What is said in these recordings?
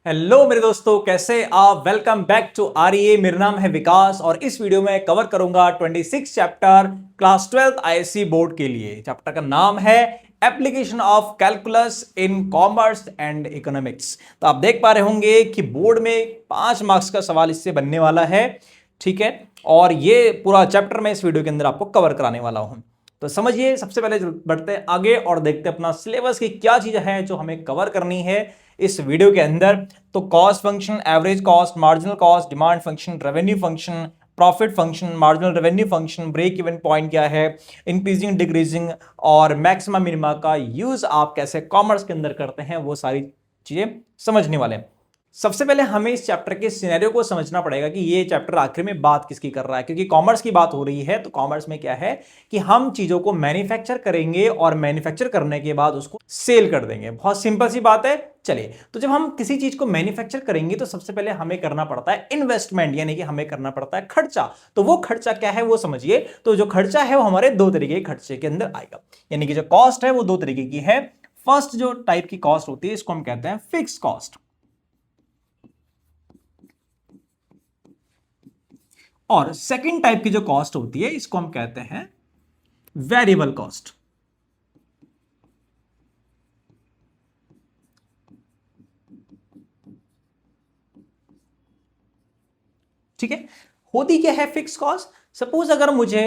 Hello मेरे दोस्तों, कैसे आप। Welcome back to REA. मेरा नाम है विकास और इस वीडियो में कवर करूंगा 26 चैप्टर क्लास 12 आईएससी बोर्ड के लिए। चैप्टर का नाम है application of calculus in commerce and economics. तो आप देख पा रहे होंगे कि बोर्ड में 5 मार्क्स का सवाल इससे बनने वाला है, ठीक है। और ये पूरा चैप्टर मैं इस वीडियो के अंदर आपको कवर कराने वाला हूं। तो समझिए, सबसे पहले बढ़ते हैं आगे और देखते हैं अपना सिलेबस की क्या चीजें हैं जो हमें कवर करनी है इस वीडियो के अंदर। तो cost function, average cost, marginal cost, demand function, revenue function, profit function, marginal revenue function, break even point क्या है, इंक्रीजिंग डिक्रीजिंग और मैक्सिमा मिनिमा का यूज आप कैसे कॉमर्स के अंदर करते हैं, वो सारी चीजें समझने वाले हैं। सबसे पहले हमें इस चैप्टर के सिनेरियो को समझना पड़ेगा कि ये चैप्टर आखिर में बात किसकी कर रहा है, क्योंकि कॉमर्स की बात हो रही है। तो कॉमर्स में क्या है कि हम चीजों को मैन्युफैक्चर करेंगे और मैन्युफैक्चर करने के बाद उसको सेल कर देंगे। बहुत सिंपल सी बात है। चलिए, तो जब हम किसी चीज को मैन्युफैक्चर करेंगे तो सबसे पहले हमें करना पड़ता है इन्वेस्टमेंट, यानी कि हमें करना पड़ता है खर्चा। तो वो खर्चा क्या है वो समझिए। तो जो खर्चा है वो हमारे दो तरीके के खर्चे के अंदर आएगा, यानी कि जो कॉस्ट है वो दो तरीके की है। फर्स्ट जो टाइप की कॉस्ट होती है इसको हम कहते हैं फिक्स कॉस्ट, और सेकंड टाइप की जो कॉस्ट होती है इसको हम कहते हैं वेरिएबल कॉस्ट। ठीक है। होती क्या है फिक्स कॉस्ट। सपोज अगर मुझे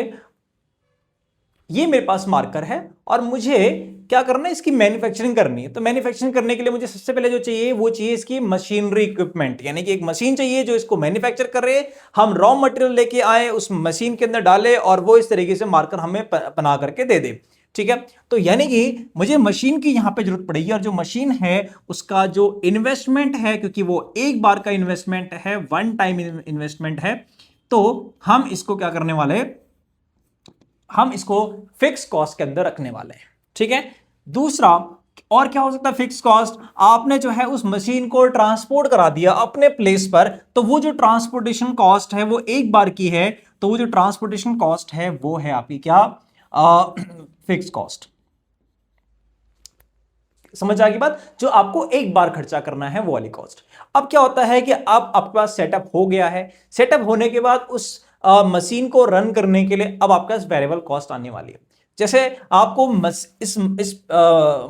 ये मेरे पास मार्कर है और मुझे क्या करना है, इसकी मैन्युफैक्चरिंग करनी है। तो मैन्युफैक्चरिंग करने के लिए मुझे सबसे पहले जो चाहिए वो चाहिए इसकी मशीनरी इक्विपमेंट, यानी कि एक मशीन चाहिए जो इसको मैन्युफैक्चर कर रहे। हम रॉ मटेरियल लेके आए, उस मशीन के अंदर डाले और वो इस तरीके से मार्कर हमें बना करके दे दे। ठीक है। तो यानी कि मुझे मशीन की यहां पे जरूरत पड़ेगी, और जो मशीन है उसका जो इन्वेस्टमेंट है, क्योंकि वो एक बार का इन्वेस्टमेंट है, वन टाइम इन्वेस्टमेंट है, तो हम इसको क्या करने वाले हैं, हम इसको फिक्स कॉस्ट के अंदर रखने वाले हैं। ठीक है। दूसरा और क्या हो सकता है फिक्स कॉस्ट, आपने जो है उस मशीन को ट्रांसपोर्ट करा दिया अपने प्लेस पर, तो वो जो ट्रांसपोर्टेशन कॉस्ट है वो एक बार की है। तो वो जो ट्रांसपोर्टेशन कॉस्ट है वो है आपकी क्या, फिक्स कॉस्ट। समझ आ गई बात। जो आपको एक बार खर्चा करना है वो वाली कॉस्ट। अब क्या होता है कि अब आपके पास सेटअप हो गया है। सेटअप होने के बाद उस मशीन को रन करने के लिए अब आपके पास वेरिएबल कॉस्ट आने वाली है। जैसे आपको इस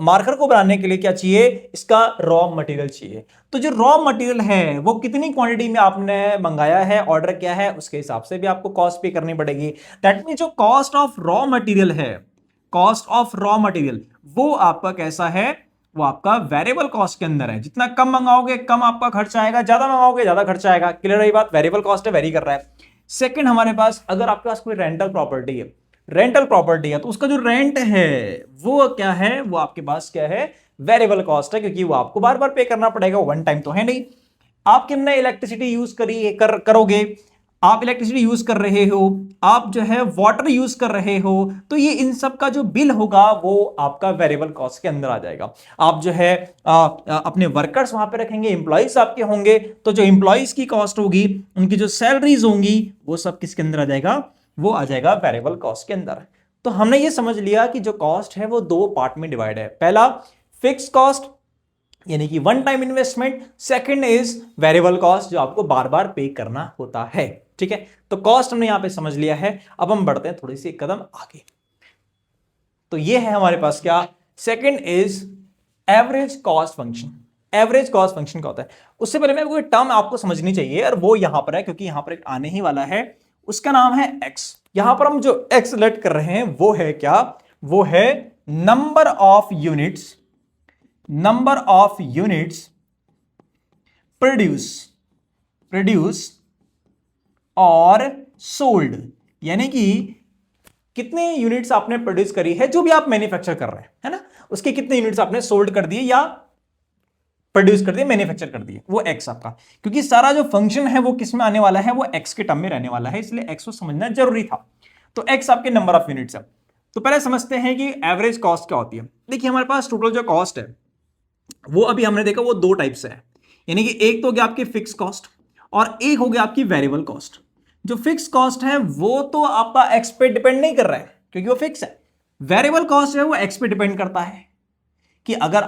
मार्कर को बनाने के लिए क्या चाहिए, इसका रॉ मटेरियल चाहिए। तो जो रॉ मटेरियल है वो कितनी क्वांटिटी में आपने मंगाया है, ऑर्डर किया है, उसके हिसाब से भी आपको कॉस्ट पे करनी पड़ेगी। दैट मीन जो कॉस्ट ऑफ रॉ मटेरियल है, कॉस्ट ऑफ रॉ मटेरियल, वो आपका कैसा है, वो आपका वेरिएबल कॉस्ट के अंदर है। जितना कम मंगाओगे कम आपका खर्चा आएगा, ज्यादा मंगाओगे ज्यादा खर्चा आएगा। क्लियर रही बात। वेरिएबल कॉस्ट है, वेरी कर रहा है। सेकंड, हमारे पास अगर आपके पास कोई रेंटल प्रॉपर्टी है, रेंटल प्रॉपर्टी है, तो उसका जो रेंट है वो क्या है, वो आपके पास क्या है, वेरिएबल कॉस्ट है, क्योंकि वो आपको बार बार पे करना पड़ेगा, वन टाइम तो है नहीं। आप कितने इलेक्ट्रिसिटी यूज करोगे, आप इलेक्ट्रिसिटी यूज कर रहे हो, आप जो है वाटर यूज कर रहे हो, तो ये इन सब का जो बिल होगा वो आपका वेरिएबल कॉस्ट के अंदर आ जाएगा। आप जो है अपने वर्कर्स वहां पे रखेंगे, इंप्लॉइज आपके होंगे, तो जो इंप्लॉइज की कॉस्ट होगी, उनकी जो सैलरीज होंगी, वो सब किसके अंदर आ जाएगा, वो आ जाएगा वेरिएबल कॉस्ट के अंदर। तो हमने ये समझ लिया कि जो कॉस्ट है वो दो पार्ट में डिवाइड है। पहला फिक्स कॉस्ट, यानी कि one time investment. Second is variable cost, जो आपको बार बार पे करना होता है। ठीक है। तो कॉस्ट हमने यहां पे समझ लिया है। अब हम बढ़ते हैं थोड़ी सी एक कदम आगे। तो ये है हमारे पास क्या, second is average cost function. Average cost function क्या होता है, उससे पहले मैं कोई टर्म आपको समझनी चाहिए, और वो यहां पर है क्योंकि यहां पर एक आने ही वाला है। उसका नाम है एक्स। यहां पर हम जो एक्स लेट कर रहे हैं वो है क्या, वो है number of units, number of units produce produce और सोल्ड, यानी कि कितने यूनिट्स आपने प्रोड्यूस करी है, जो भी आप मैन्युफैक्चर कर रहे हैं, है ना, उसके कितने यूनिट्स आपने सोल्ड कर दिए या प्रोड्यूस कर दिए, मैन्युफैक्चर कर दिए, वो एक्स आपका। क्योंकि सारा जो फंक्शन है वो किस में आने वाला है, वो एक्स के टर्म में रहने वाला है, इसलिए एक्स को समझना जरूरी था। तो एक्स आपके नंबर ऑफ यूनिट्स है। तो पहले समझते हैं कि एवरेज कॉस्ट क्या होती है। देखिए, हमारे पास टोटल जो कॉस्ट है वो अभी हमने देखा वो दो टाइप से है, यानी कि एक तो हो गया आपकी फिक्स कॉस्ट और एक हो गया आपकी वेरिएबल कॉस्ट। जो फिक्स कॉस्ट है वो तो आपका एक्स पे डिपेंड नहीं कर रहा है क्योंकि वो फिक्स है। वेरिएबल कॉस्ट है वो एक्स पे डिपेंड करता है। कि अगर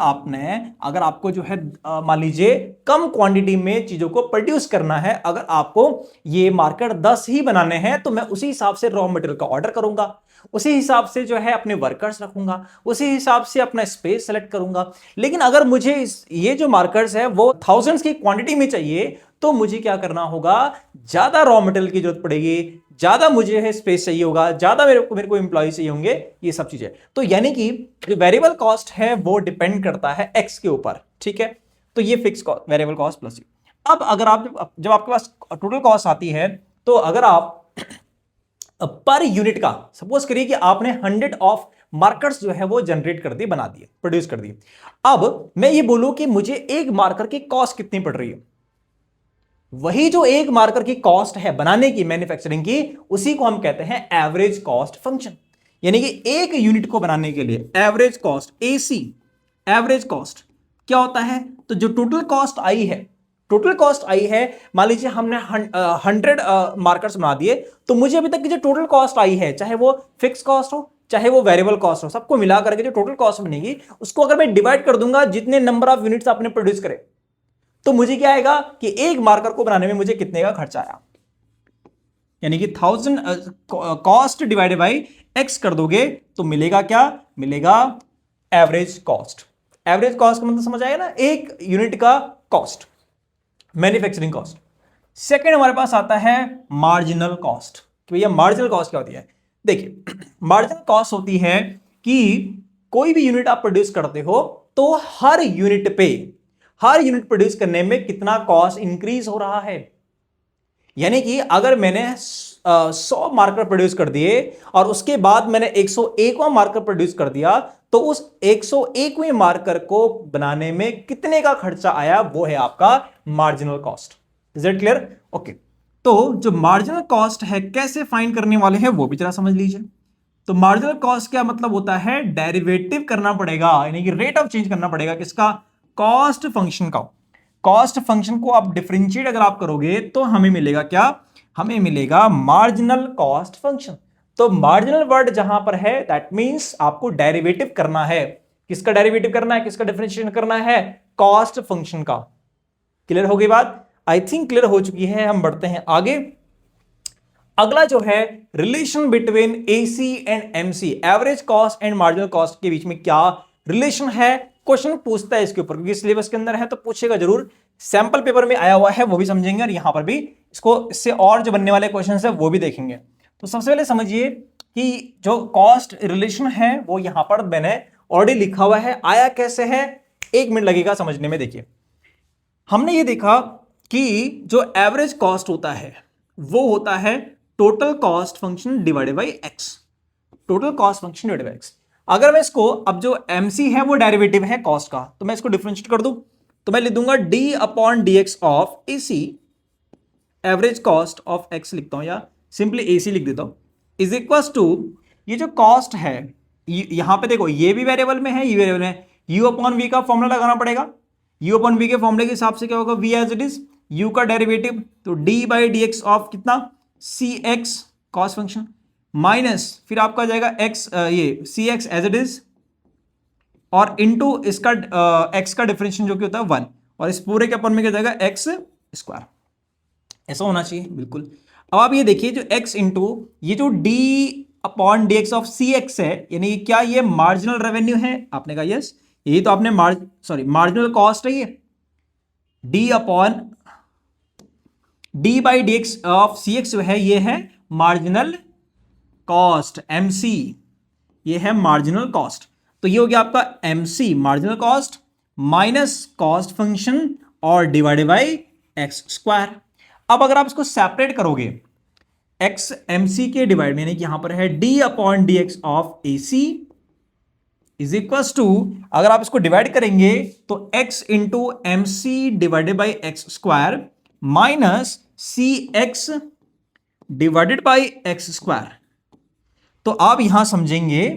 आपको जो है मान लीजिए कम क्वांटिटी में चीजों को प्रोड्यूस करना है, अगर आपको ये मार्कर 10 ही बनाने हैं तो मैं उसी हिसाब से रॉ मटेरियल का ऑर्डर करूंगा, उसी हिसाब से जो है अपने वर्कर्स रखूंगा, उसी हिसाब से अपना स्पेस सेलेक्ट करूंगा। लेकिन अगर मुझे ये जो मार्कर्स है वो थाउजेंड्स की क्वांटिटी में चाहिए तो मुझे क्या करना होगा, ज्यादा रॉ मटेरियल की जरूरत पड़ेगी, ज्यादा मुझे है स्पेस चाहिए होगा, ज्यादा मेरे को एम्प्लॉय चाहिए होंगे, ये सब चीजें। तो यानी कि जो वेरिएबल कॉस्ट है वो डिपेंड करता है एक्स के ऊपर, ठीक है। तो ये fix cost, variable cost plus. अब अगर आप जब आपके पास टोटल कॉस्ट आती है तो अगर आप पर यूनिट का सपोज करिए कि आपने 100 ऑफ मार्कर्स जो है वो जनरेट कर दिए, बना दिए, प्रोड्यूस कर दिए। अब मैं ये बोलूं कि मुझे एक मार्कर की कॉस्ट कितनी पड़ रही है, वही जो एक मार्कर की कॉस्ट है बनाने की, मैन्युफैक्चरिंग की, उसी को हम कहते हैं एवरेज कॉस्ट फंक्शन। यानी कि एक यूनिट को बनाने के लिए average cost, AC average cost क्या होता है, तो जो टोटल कॉस्ट आई है, टोटल कॉस्ट आई है, मान लीजिए हमने 100 मार्कर्स बना दिए, तो मुझे अभी तक की जो टोटल कॉस्ट आई है, चाहे वो फिक्स कॉस्ट हो चाहे वो वेरिएबल कॉस्ट हो, सबको मिला करके जो टोटल कॉस्ट बनेगी उसको अगर मैं डिवाइड कर दूंगा जितने नंबर ऑफ यूनिट्स आपने प्रोड्यूस करे, तो मुझे क्या आएगा कि एक मार्कर को बनाने में मुझे कितने का खर्चा आया। यानी कि 1000 कॉस्ट डिवाइडेड बाई एक्स कर दोगे तो मिलेगा क्या, मिलेगा एवरेज कॉस्ट। एवरेज कॉस्ट का मतलब समझ आएगा ना, एक यूनिट का कॉस्ट, मैन्युफैक्चरिंग कॉस्ट। सेकेंड हमारे पास आता है मार्जिनल कॉस्ट। कि भैया मार्जिनल कॉस्ट क्या होती है, देखिए मार्जिनल कॉस्ट होती है कि कोई भी यूनिट आप प्रोड्यूस करते हो तो हर यूनिट प्रोड्यूस करने में कितना कॉस्ट इंक्रीज हो रहा है। यानी कि अगर मैंने 100 मार्कर प्रोड्यूस कर दिए और उसके बाद मैंने 101वां मार्कर प्रोड्यूस कर दिया, तो उस 101वें मार्कर को बनाने में कितने का खर्चा आया, वो है आपका marginal cost. Is it clear? Okay. तो जो मार्जिनल कॉस्ट है कैसे फाइंड करने वाले हैं वो भी जरा समझ लीजिए। तो मार्जिनल कॉस्ट क्या मतलब होता है, डेरिवेटिव करना पड़ेगा, यानी कि रेट ऑफ चेंज करना पड़ेगा किसका, कॉस्ट फंक्शन का। कॉस्ट फंक्शन को आप डिफरेंशिएट अगर आप करोगे तो हमें मिलेगा क्या, हमें मिलेगा मार्जिनल कॉस्ट फंक्शन। तो मार्जिनल वर्ड जहां पर है दैट मींस आपको डेरिवेटिव करना है। किसका डेरिवेटिव करना है, किसका डिफरेंशिएशन करना है, कॉस्ट फंक्शन का। क्लियर हो गई बात? आई थिंक क्लियर हो चुकी है। हम बढ़ते हैं आगे। अगला जो है relation between AC and MC, average cost and marginal cost के बीच में क्या रिलेशन है, क्वेश्चन पूछता है इसके ऊपर, क्योंकि सिलेबस के अंदर है तो पूछेगा जरूर। सैंपल पेपर में आया हुआ है वो भी समझेंगे और यहां पर भी इसको, इससे और जो बनने वाले क्वेश्चन है वो भी देखेंगे। तो सबसे पहले समझिए कि जो कॉस्ट रिलेशन है वो यहां पर मैंने ऑलरेडी लिखा हुआ है। आया कैसे है, 1 मिनट लगेगा समझने में। देखिए हमने ये देखा कि जो एवरेज कॉस्ट होता है वो होता है total cost function divided by x, total cost function divided by x. अगर मैं इसको, अब जो एमसी है वो डेरिवेटिव है कॉस्ट का, तो मैं इसको डिफरेंशिएट कर दूं तो मैं लिख दूंगा D upon d x of AC, average cost of x लिखता हूं या सिंपली एसी लिख देता हूं, इज इक्वल टू ये जो कॉस्ट है, यहां पे देखो ये भी वेरिएबल में है, ये वेरिएबल में, यू अपॉन वी का फॉर्मूला लगाना पड़ेगा। यू अपॉन वी के फॉर्मूले के हिसाब से क्या होगा, v as it is, u का डेरिवेटिव तो d by d x of कितना, c x cost function, minus फिर आपका जाएगा एक्स, ये c x as it is, और इनटू इसका एक्स का डिफरेंशिएशन जो कि होता है 1, और इस पूरे के अपन में क्या जाएगा एक्स स्क्वायर। ऐसा होना चाहिए बिल्कुल। अब आप ये देखिए जो x इंटू ये जो d upon d x of c x है, यानी क्या ये मार्जिनल रेवेन्यू है, आपने कहा यस, यही तो आपने मार्जिनल कॉस्ट है ये, d upon d by d x of c x जो है ये है मार्जिनल कॉस्ट, mc, ये है मार्जिनल कॉस्ट। तो ये हो गया आपका mc marginal cost minus cost function और डिवाइडेड बाई एक्स स्क्वायर। अब अगर आप इसको सेपरेट करोगे एक्स एमसी के डिवाइड में, यानी कि यहां पर है d upon d x of a c is equal to, अगर आप इसको डिवाइड करेंगे तो x into m c divided by x square minus c x divided by x square. तो आप यहां समझेंगे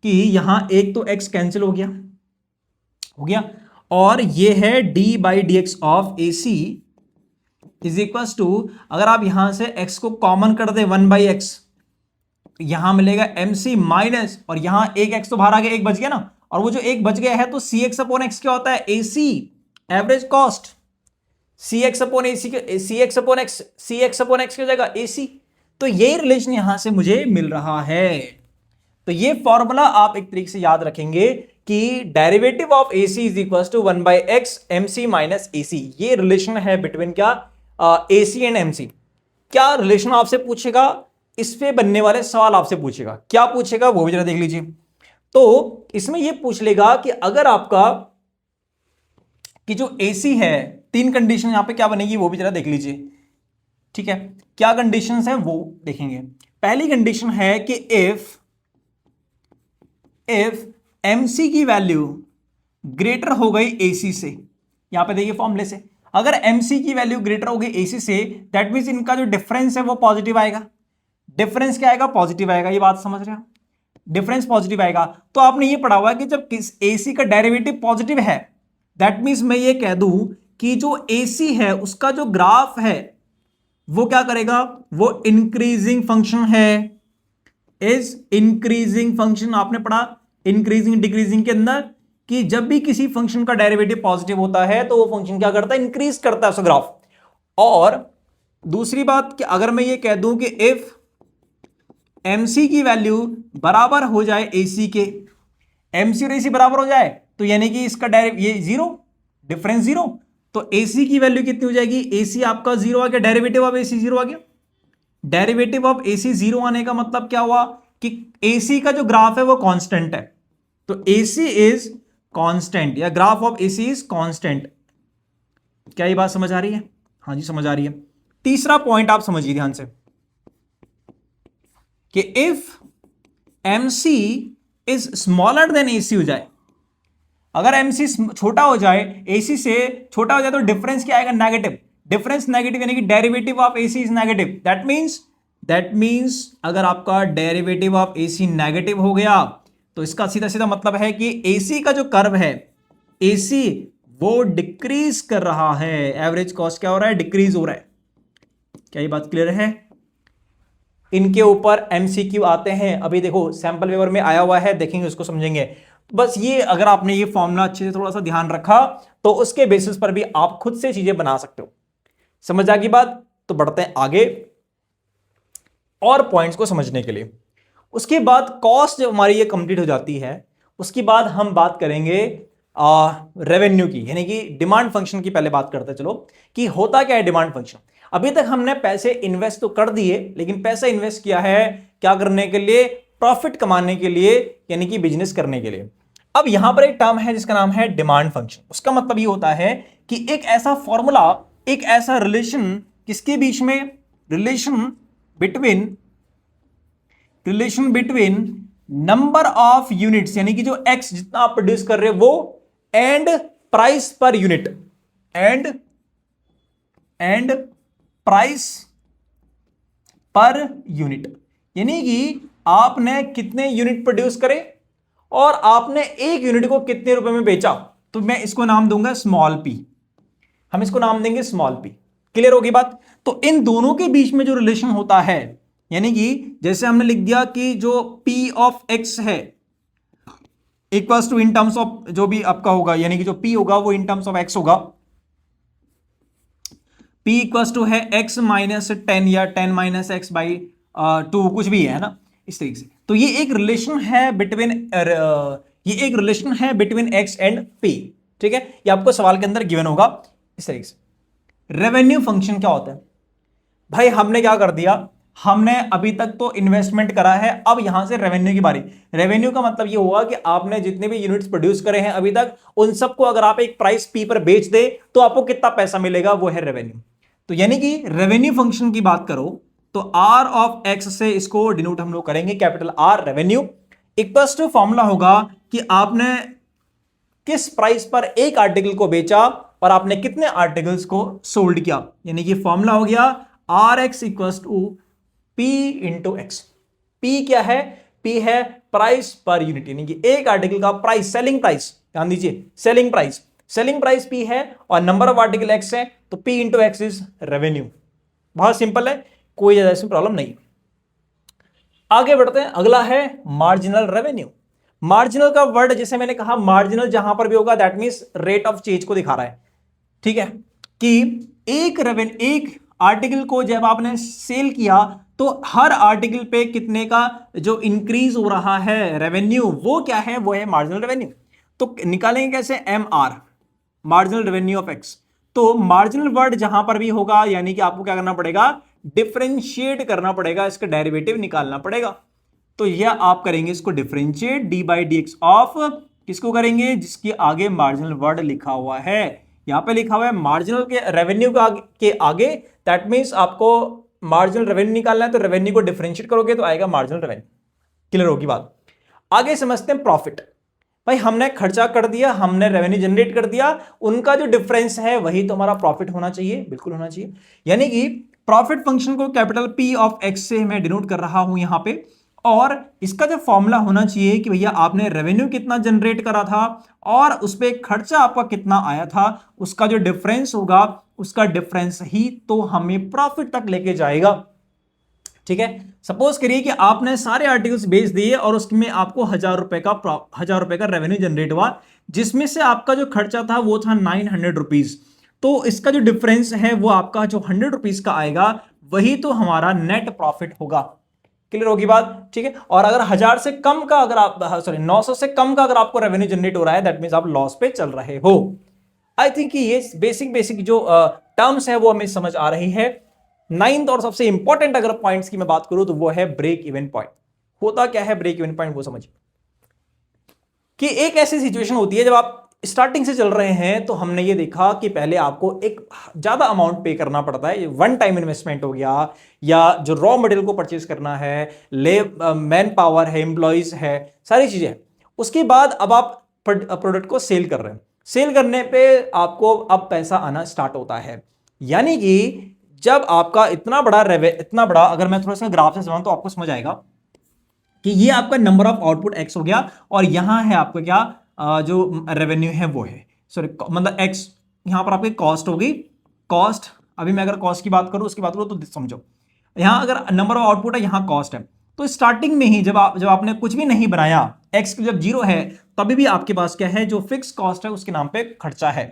कि यहां एक तो x कैंसिल हो गया और ये है d by d x of a c is equal to, अगर आप यहां से x को कॉमन कर दे 1 बाई एक्स, यहां मिलेगा mc माइनस, और यहां एक x तो बाहर आ गया, एक बच गया ना, और वो जो एक बच गया है तो सी एक्स अपॉन एक्स क्या होता है, एसी एवरेज कॉस्ट, सी एक्स अपॉन एसी, सी एक्स अपॉन एक्स, सी एक्स अपॉन एक्स की जगह एसी। तो ये रिलेशन यहां से मुझे मिल रहा है। तो ये फॉर्मूला आप एक तरीके से याद रखेंगे कि derivative of AC is equal to 1/x MC minus AC. ये रिलेशन है बिटवीन क्या, एसी एंड एमसी। क्या रिलेशन आपसे पूछेगा, इस पे बनने वाले सवाल आपसे पूछेगा, क्या पूछेगा वो भी जरा देख लीजिए। तो इसमें यह पूछ लेगा कि अगर आपका कि जो एसी है, तीन कंडीशन यहां पे क्या बनेगी वो भी जरा देख लीजिए, ठीक है। क्या कंडीशंस है वो देखेंगे। पहली कंडीशन है कि इफ एमसी की वैल्यू ग्रेटर हो गई एसी से, यहां पे देखिए फॉर्मूले से, अगर एमसी की वैल्यू ग्रेटर हो गई एसी से, दैट मींस इनका जो डिफरेंस है वो पॉजिटिव आएगा। डिफरेंस क्या आएगा, पॉजिटिव आएगा। ये बात समझ रहे हो, डिफरेंस पॉजिटिव आएगा। तो आपने ये पढ़ा हुआ है कि जब किस एसी का डेरिवेटिव पॉजिटिव है, दैट मींस मैं ये कह दूं कि जो एसी है उसका जो ग्राफ है वो क्या करेगा, वो इंक्रीजिंग फंक्शन है, इज इंक्रीजिंग फंक्शन। आपने पढ़ा इंक्रीजिंग डिक्रीजिंग के अंदर कि जब भी किसी फंक्शन का डेरिवेटिव पॉजिटिव होता है तो वो फंक्शन क्या करता है, इंक्रीज करता है उसका ग्राफ। और दूसरी बात कि अगर मैं ये कह दूं कि इफ एमसी की वैल्यू बराबर हो जाए एसी के, एमसी और एसी बराबर हो जाए तो यानी कि इसका डायरेक्ट ये जीरो, डिफरेंस जीरो, तो एसी की वैल्यू कितनी हो जाएगी, एसी आपका जीरो आ गया, डेरिवेटिव ऑफ एसी जीरो आ गया। डेरिवेटिव ऑफ एसी जीरो आने का मतलब क्या हुआ कि एसी का जो ग्राफ है वो कांस्टेंट है, तो एसी इज कांस्टेंट या graph of AC is constant. क्या ये बात समझ आ रही है, हाँ जी समझ आ रही है। तीसरा पॉइंट आप समझिए ध्यान से कि if MC is smaller than AC हो जाए, अगर एमसी छोटा हो जाए, एसी से छोटा हो जाए, तो डिफरेंस क्या आएगा, नेगेटिव। डिफरेंस नेगेटिव यानी कि derivative of AC is negative. That means अगर आपका डेरिवेटिव ऑफ एसी नेगेटिव हो गया तो इसका सीधा सीधा मतलब है कि एसी का जो कर्व है, एसी वो डिक्रीज कर रहा है, एवरेज कॉस्ट क्या हो रहा है, डिक्रीज हो रहा है। क्या ये बात क्लियर है। इनके ऊपर एमसीक्यू आते हैं, अभी देखो सैंपल पेपर में आया हुआ है, देखेंगे उसको समझेंगे। बस ये अगर आपने ये फॉर्मूला अच्छे से थोड़ा सा ध्यान रखा तो उसके बेसिस पर भी आप खुद से चीजें बना सकते हो। समझ आ गई बात। तो बढ़ते हैं आगे और पॉइंट्स को समझने के लिए। उसके बाद कॉस्ट जब हमारी ये कंप्लीट हो जाती है, उसके बाद हम बात करेंगे रेवेन्यू की, यानी कि डिमांड फंक्शन की। पहले बात करते हैं चलो कि होता क्या है डिमांड फंक्शन। अभी तक हमने पैसे इन्वेस्ट तो कर दिए, लेकिन पैसा इन्वेस्ट किया है क्या करने के लिए, प्रॉफिट कमाने के लिए, यानी कि बिजनेस करने के लिए। अब यहां पर एक टर्म है जिसका नाम है डिमांड फंक्शन। उसका मतलब ये होता है कि एक ऐसा फॉर्मूला, एक ऐसा रिलेशन, किसके बीच में, relation between number of units, यानी कि जो एक्स जितना आप प्रोड्यूस कर रहे हो वो, and price per unit, and price per unit, यानी कि आपने कितने यूनिट प्रोड्यूस करे और आपने एक यूनिट को कितने रुपए में बेचा। तो मैं इसको नाम दूंगा स्मॉल पी, हम इसको नाम देंगे स्मॉल पी। क्लियर होगी बात। तो इन दोनों के बीच में जो रिलेशन होता है, यानी कि जैसे हमने लिख दिया कि जो P ऑफ X है equals to in terms of जो भी आपका होगा, यानी कि जो P होगा वो इन टर्म्स ऑफ X होगा। P इक्वल्स टू है X माइनस 10 या 10 माइनस X बाई 2, कुछ भी है ना, इस तरीके से। तो ये एक रिलेशन है बिटवीन X एंड P, ठीक है। ये आपको सवाल के अंदर गिवन होगा इस तरीके से। रेवेन्यू फंक्शन क्या होता है भाई, हमने क्या कर दिया, हमने अभी तक तो इन्वेस्टमेंट करा है, अब यहां से रेवेन्यू की बारी। रेवेन्यू का मतलब ये हुआ कि आपने जितने भी यूनिट्स प्रोड्यूस करे हैं अभी तक, उन सबको अगर आप एक प्राइस पी पर बेच दे तो आपको कितना पैसा मिलेगा, वो है रेवेन्यू। तो यानी कि रेवेन्यू फंक्शन की बात करो तो आर ऑफ एक्स से इसको डिनोट हम लोग करेंगे, capital R revenue equals to formula होगा कि आपने किस प्राइस पर एक आर्टिकल को बेचा और आपने कितने आर्टिकल्स को सोल्ड किया, यानी कि फॉर्मूला हो गया R x equals to P into x. P क्या है, पी है प्राइस पर यूनिट, यानी कि एक आर्टिकल का प्राइस, सेलिंग प्राइस, ध्यान दीजिए सेलिंग प्राइस पी है और नंबर ऑफ आर्टिकल एक्स है, तो P into x is revenue. बहुत सिंपल है, कोई ज्यादा इसमें प्रॉब्लम नहीं। आगे बढ़ते हैं, अगला है मार्जिनल रेवेन्यू। मार्जिनल का वर्ड जैसे मैंने कहा, मार्जिनल जहां पर भी होगा that means rate of change को दिखा रहा है। ठीक है, कि एक आर्टिकल को जब आपने सेल किया तो हर आर्टिकल पे कितने का जो इंक्रीज हो रहा है रेवेन्यू, वो क्या है, वो है मार्जिनल रेवेन्यू। तो निकालेंगे कैसे, M R, marginal revenue of x. तो मार्जिनल वर्ड जहां पर भी होगा यानी कि आपको क्या करना पड़ेगा, डिफरेंशिएट करना पड़ेगा, इसका डेरिवेटिव निकालना पड़ेगा। तो यह आप करेंगे इसको differentiate, D by d x of किसको करेंगे, जिसके आगे मार्जिनल वर्ड लिखा हुआ है। यहां पे लिखा हुआ है मार्जिनल के रेवेन्यू के आगे, दैट मींस आपको मार्जिनल रेवेन्यू निकालना है, तो रेवेन्यू को डिफरेंशिएट करोगे तो आएगा मार्जिनल रेवेन्यू। क्लियर होगी बात। आगे समझते हैं प्रॉफिट। भाई हमने खर्चा कर दिया, हमने रेवेन्यू जनरेट कर दिया, उनका जो डिफरेंस है वही तो हमारा प्रॉफिट होना चाहिए, बिल्कुल होना चाहिए। यानी कि प्रॉफिट फंक्शन को कैपिटल पी ऑफ एक्स से मैं डिनोट कर रहा हूं यहां पे, और इसका जो फॉर्मूला होना चाहिए कि भैया आपने रेवेन्यू कितना जनरेट करा था और उस पर खर्चा आपका कितना आया था, उसका जो डिफरेंस होगा, उसका डिफरेंस ही तो हमें प्रॉफिट तक लेके जाएगा। ठीक है, सपोज करिए कि आपने सारे आर्टिकल्स बेच दिए और उसमें आपको 1,000 रुपए का रेवेन्यू जनरेट हुआ, जिसमें से आपका जो खर्चा था वो था 900 रुपीज। तो इसका जो डिफरेंस है वो आपका जो 100 रुपीज का आएगा, वही तो हमारा नेट प्रॉफिट होगा। क्लियर होगी बात। ठीक है, और अगर 1000 से कम का, अगर आप 900 से कम का अगर आपको रेवेन्यू जनरेट हो रहा है, दैट मींस आप लॉस पे चल रहे हो। आई थिंक ये बेसिक जो टर्म्स है वो हमें समझ आ रही है। नाइन्थ और सबसे इंपॉर्टेंट अगर पॉइंट्स की मैं बात करूं तो वो है ब्रेक इवन पॉइंट। होता क्या है ब्रेक इवन पॉइंट, वो समझिए कि एक ऐसी सिचुएशन होती है जब आप स्टार्टिंग से चल रहे हैं, तो हमने ये देखा कि पहले आपको एक ज्यादा अमाउंट पे करना पड़ता है, वन टाइम इन्वेस्टमेंट हो गया, या जो रॉ मटेरियल को परचेज करना है, मैन पावर है, एम्प्लॉइज है, सारी चीजें। उसके बाद अब आप प्रोडक्ट को सेल कर रहे हैं, सेल करने पे आपको अब पैसा आना स्टार्ट होता है। यानी कि जब आपका इतना बड़ा, अगर मैं थोड़ा सा ग्राफ से समझाऊं तो आपको समझ आएगा कि ये आपका नंबर ऑफ आउटपुट एक्स हो गया, और यहां है आपका क्या, जो रेवेन्यू है वो है, सॉरी मतलब एक्स, यहां पर आपकी कॉस्ट होगी, कॉस्ट। अभी मैं अगर कॉस्ट की बात करूं, उसकी बात करूं तो समझो, यहां अगर नंबर ऑफ आउटपुट है, यहां कॉस्ट है, तो स्टार्टिंग में ही जब आपने कुछ भी नहीं बनाया, एक्स जब 0 है, तभी भी आपके पास क्या है, जो फिक्स कॉस्ट है उसके नाम पे खर्चा है,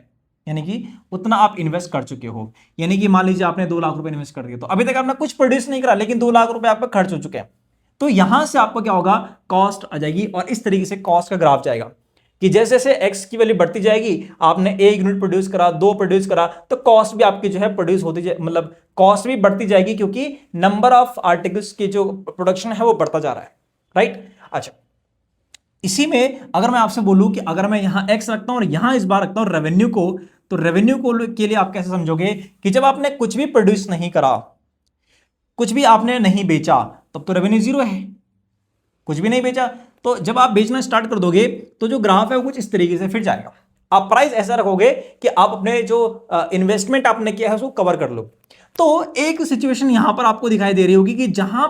यानी कि उतना आप इन्वेस्ट कर चुके हो। यानी कि मान लीजिए आपने 2 लाख रुपए इन्वेस्ट कर दिए, तो अभी तक आपने कुछ प्रोड्यूस नहीं करा, लेकिन 2 लाख रुपए आप पे खर्च हो चुके हैं। तो यहां से आपको क्या होगा, कॉस्ट आ जाएगी, और इस तरीके से कॉस्ट का ग्राफ जाएगा कि जैसे जैसे एक्स की वैल्यू बढ़ती जाएगी, आपने 1 यूनिट प्रोड्यूस करा, 2 प्रोड्यूस करा, तो कॉस्ट भी आपकी जो है प्रोड्यूस होती जाए, मतलब कॉस्ट भी बढ़ती जाएगी, क्योंकि नंबर ऑफ आर्टिकल्स की जो प्रोडक्शन है वो बढ़ता जा रहा है। राइट। अच्छा, इसी में अगर मैं आपसे बोलूं कि अगर मैं यहां एक्स रखता हूं और यहां इस बार रखता हूं रेवेन्यू को, तो रेवेन्यू को के लिए आप कैसे समझोगे कि जब आपने कुछ भी प्रोड्यूस नहीं करा, कुछ भी आपने नहीं बेचा, तब तो रेवेन्यू 0 है। कुछ भी नहीं बेचा, तो जब आप बेचना स्टार्ट कर दोगे तो जो ग्राफ है वो कुछ इस तरीके से फिर जाएगा। आप प्राइस ऐसा रखोगे कि आप अपने जो इन्वेस्टमेंट आपने किया है उसको कवर कर लो। तो एक सिचुएशन यहां पर आपको दिखाई दे रही होगी कि जहां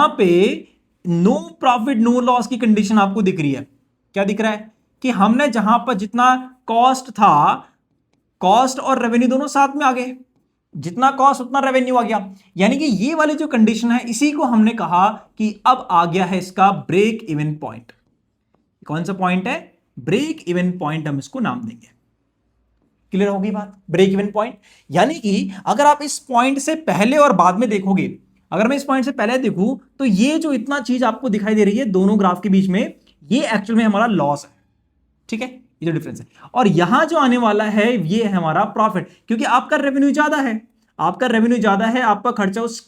पे नो प्रॉफिट नो लॉस की कंडीशन आपको दिख रही है। क्या दिख रहा है कि हमने जहां पर जितना कॉस्ट था, कॉस्ट और रेवेन्यू दोनों साथ में आ गए, जितना कॉस्ट उतना रेवेन्यू आ गया। यानी कि ये वाली जो कंडीशन है, इसी को हमने कहा कि अब आ गया है इसका ब्रेक इवन पॉइंट। कौन सा पॉइंट है, ब्रेक इवन पॉइंट, हम इसको नाम देंगे। क्लियर होगी बात, ब्रेक इवन पॉइंट। यानी कि अगर आप इस पॉइंट से पहले और बाद में देखोगे, अगर मैं इस पॉइंट से पहले देखूं तो ये जो इतना चीज आपको दिखाई दे रही है दोनों ग्राफ के बीच में, ये एक्चुअल में हमारा लॉस है। ठीक है, ये जो डिफरेंस है, और यहां जो आने वाला है ये है हमारा प्रॉफिट, क्योंकि आपका रेवेन्यू ज्यादा है, आपका खर्चा उस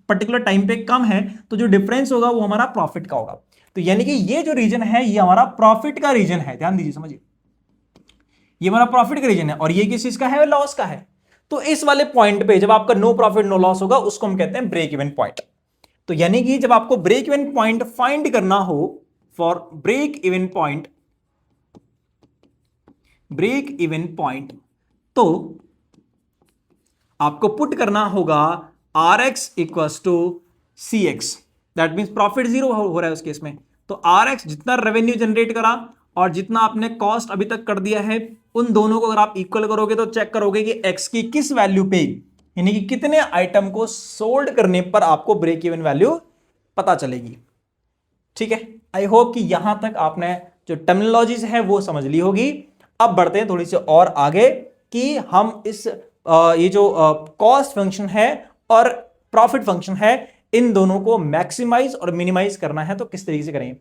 पर्टिकुलर टाइम पे कम है, तो जो डिफरेंस होगा वो हमारा प्रॉफिट का होगा। तो यानी कि ये जो रीजन है ये हमारा प्रॉफिट का रीजन है, ध्यान दीजिए, समझिए, ये हमारा प्रॉफिट का रीजन है, और ये किस चीज का है, लॉस का है। तो इस वाले पॉइंट पे जब आपका नो प्रॉफिट नो लॉस होगा, उसको हम कहते हैं ब्रेक इवन पॉइंट। तो यानी कि जब आपको ब्रेक इवन पॉइंट फाइंड करना हो, फॉर ब्रेक इवन पॉइंट, तो आपको पुट करना होगा Rx equals to CX, that means profit 0 हो रहा है उस केस में। तो Rx जितना रेवेन्यू जनरेट करा और जितना आपने कॉस्ट अभी तक कर दिया है, उन दोनों को अगर आप इक्वल करोगे तो चेक करोगे कि X की किस वैल्यू पे, यानी कि कितने आइटम को सोल्ड करने पर आपको ब्रेक इवन वैल्यू पता चलेगी। ठीक है, आई होप कि यहां तक आपने जो टर्मिनोलॉजीज है वो समझ ली होगी। अब बढ़ते हैं थोड़ी सी और आगे कि हम इस ये जो कॉस्ट फंक्शन है और प्रॉफिट फंक्शन है, इन दोनों को मैक्सिमाइज और मिनिमाइज करना है तो किस तरीके से करेंगे।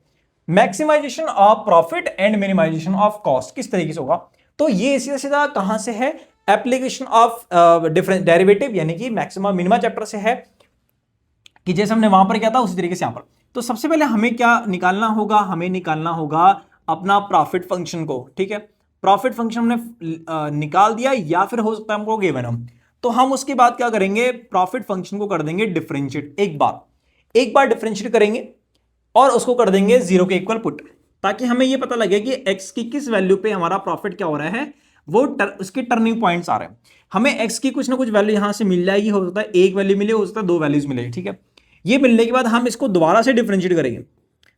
Maximisation of profit and minimisation of cost किस तरीके से होगा, तो ये सीधा सीधा कहां से है, एप्लीकेशन ऑफ डिफरेंस डेरिवेटिव यानी कि मैक्सिमा मिनिमा चैप्टर से है, कि जैसे हमने वहां पर क्या था उसी तरीके से यहां पर। तो सबसे पहले हमें क्या निकालना होगा, हमें निकालना होगा अपना प्रॉफिट फंक्शन को। ठीक है, प्रॉफिट फंक्शन हमने निकाल दिया, या फिर हो सकता है हमको गिवन हम, तो हम उसके बाद क्या करेंगे, प्रॉफिट फंक्शन को कर देंगे डिफरेंशिएट। एक बार डिफरेंशिएट करेंगे और उसको कर देंगे जीरो के इक्वल पुट, ताकि हमें यह पता लगे कि एक्स की किस वैल्यू पे हमारा प्रॉफिट क्या हो रहा है, वो उसके टर्निंग पॉइंट्स आ रहे हैं। हमें एक्स की कुछ ना कुछ वैल्यू यहां से मिल जाएगी, हो सकता है एक वैल्यू मिले, हो सकता है दो वैल्यूज मिले। ठीक है, ये मिलने के बाद हम इसको दोबारा से डिफरेंशिएट करेंगे।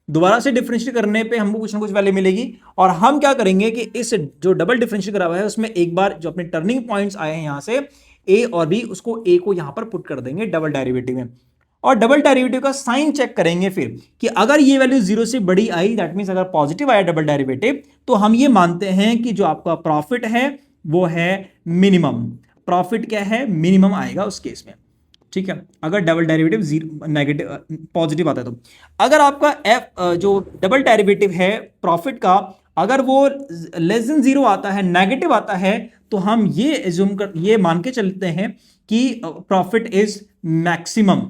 दोबारा से डिफरेंशिएट करने पे हमको कुछ ना कुछ वैल्यू मिलेगी, और हम क्या करेंगे कि इस जो डबल डिफरेंशिएट करा हुआ है उसमें एक बार जो अपने टर्निंग पॉइंट्स आए हैं यहां से ए और बी, उसको ए को यहां पर पुट कर देंगे डबल डेरिवेटिव में, और डबल डेरिवेटिव का साइन चेक करेंगे फिर कि अगर ये वैल्यू जीरो से बड़ी आई, दैट मींस अगर पॉजिटिव आया डबल डेरिवेटिव, तो हम ये मानते हैं कि जो आपका प्रॉफिट है वो है मिनिमम। प्रॉफिट क्या है, मिनिमम आएगा उस केस में। ठीक है, अगर double derivative zero negative positive आता है तो। अगर आपका एफ जो डबल डेरिवेटिव है प्रॉफिट का, अगर वो लेस देन जीरो आता है, नेगेटिव आता है, तो हम ये मान के चलते हैं कि प्रॉफिट इज मैक्सिमम।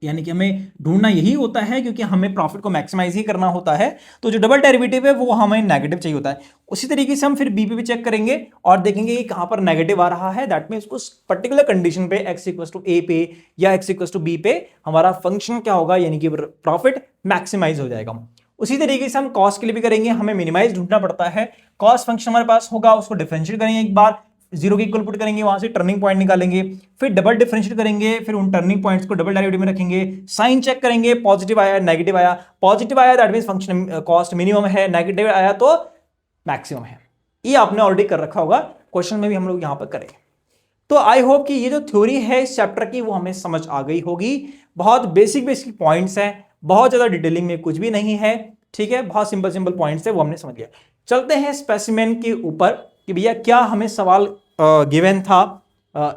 यानी कि हमें ढूंढना यही होता है, क्योंकि हमें प्रॉफिट को मैक्सिमाइज ही करना होता है, तो जो डबल डेरिवेटिव है वो हमें नेगेटिव चाहिए होता है। उसी तरीके से हम फिर बी पे भी चेक करेंगे और देखेंगे कि कहां पर नेगेटिव आ रहा है, दैट मींस उस पर्टिकुलर कंडीशन पे x इक्वल टू ए पे या x इक्वल टू बी पे हमारा फंक्शन क्या होगा, यानी कि प्रॉफिट मैक्सिमाइज हो जाएगा। उसी तरीके से हम कॉस्ट के लिए भी करेंगे, हमें मिनिमाइज ढूंढना पड़ता है। कॉस्ट फंक्शन हमारे पास होगा, उसको डिफरेंशिएट करेंगे एक बार, जीरो के इक्वल पुट करेंगे, वहां से टर्निंग पॉइंट निकालेंगे, फिर डबल डिफरेंशिएट करेंगे, फिर उन टर्निंग पॉइंट्स को डबल डेरिवेटिव में रखेंगे, साइन चेक करेंगे, पॉजिटिव आया नेगेटिव आया, पॉजिटिव आया that means function cost minimum है, नेगेटिव आया तो मैक्सिमम है। ये आपने ऑलरेडी कर रखा होगा, क्वेश्चन में भी हम लोग यहां पर करेंगे। तो आई होप कि ये जो थ्योरी है इस चैप्टर की वो हमें समझ आ गई होगी। बहुत बेसिक बेसिक पॉइंट्स हैं, बहुत ज्यादा डिटेलिंग में कुछ भी नहीं है। ठीक है, बहुत सिंपल सिंपल पॉइंट्स है, वो हमने समझ लिया। चलते हैं स्पेसिमेन के ऊपर कि भैया क्या हमें सवाल गिवन था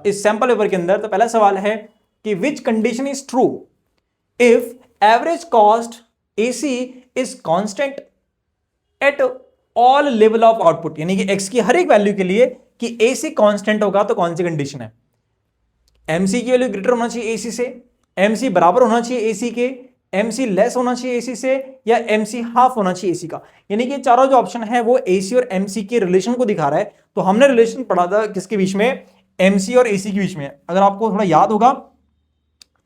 इस सैंपल पेपर के अंदर। तो पहला सवाल है कि which condition is true if average cost AC is constant at all level of output, यानी कि एक्स की हर एक वैल्यू के लिए कि एसी कांस्टेंट होगा, तो कौन सी कंडीशन है, एमसी की वैल्यू ग्रेटर होना चाहिए एसी से, एमसी बराबर होना चाहिए एसी के, एमसी लेस होना चाहिए एसी से, या एमसी हाफ होना चाहिए एसी का। यानी कि चारों जो ऑप्शन है वो एसी और एमसी के रिलेशन को दिखा रहा है। तो हमने रिलेशन पढ़ा था किसके बीच में, एमसी और एसी के बीच में। अगर आपको थोड़ा याद होगा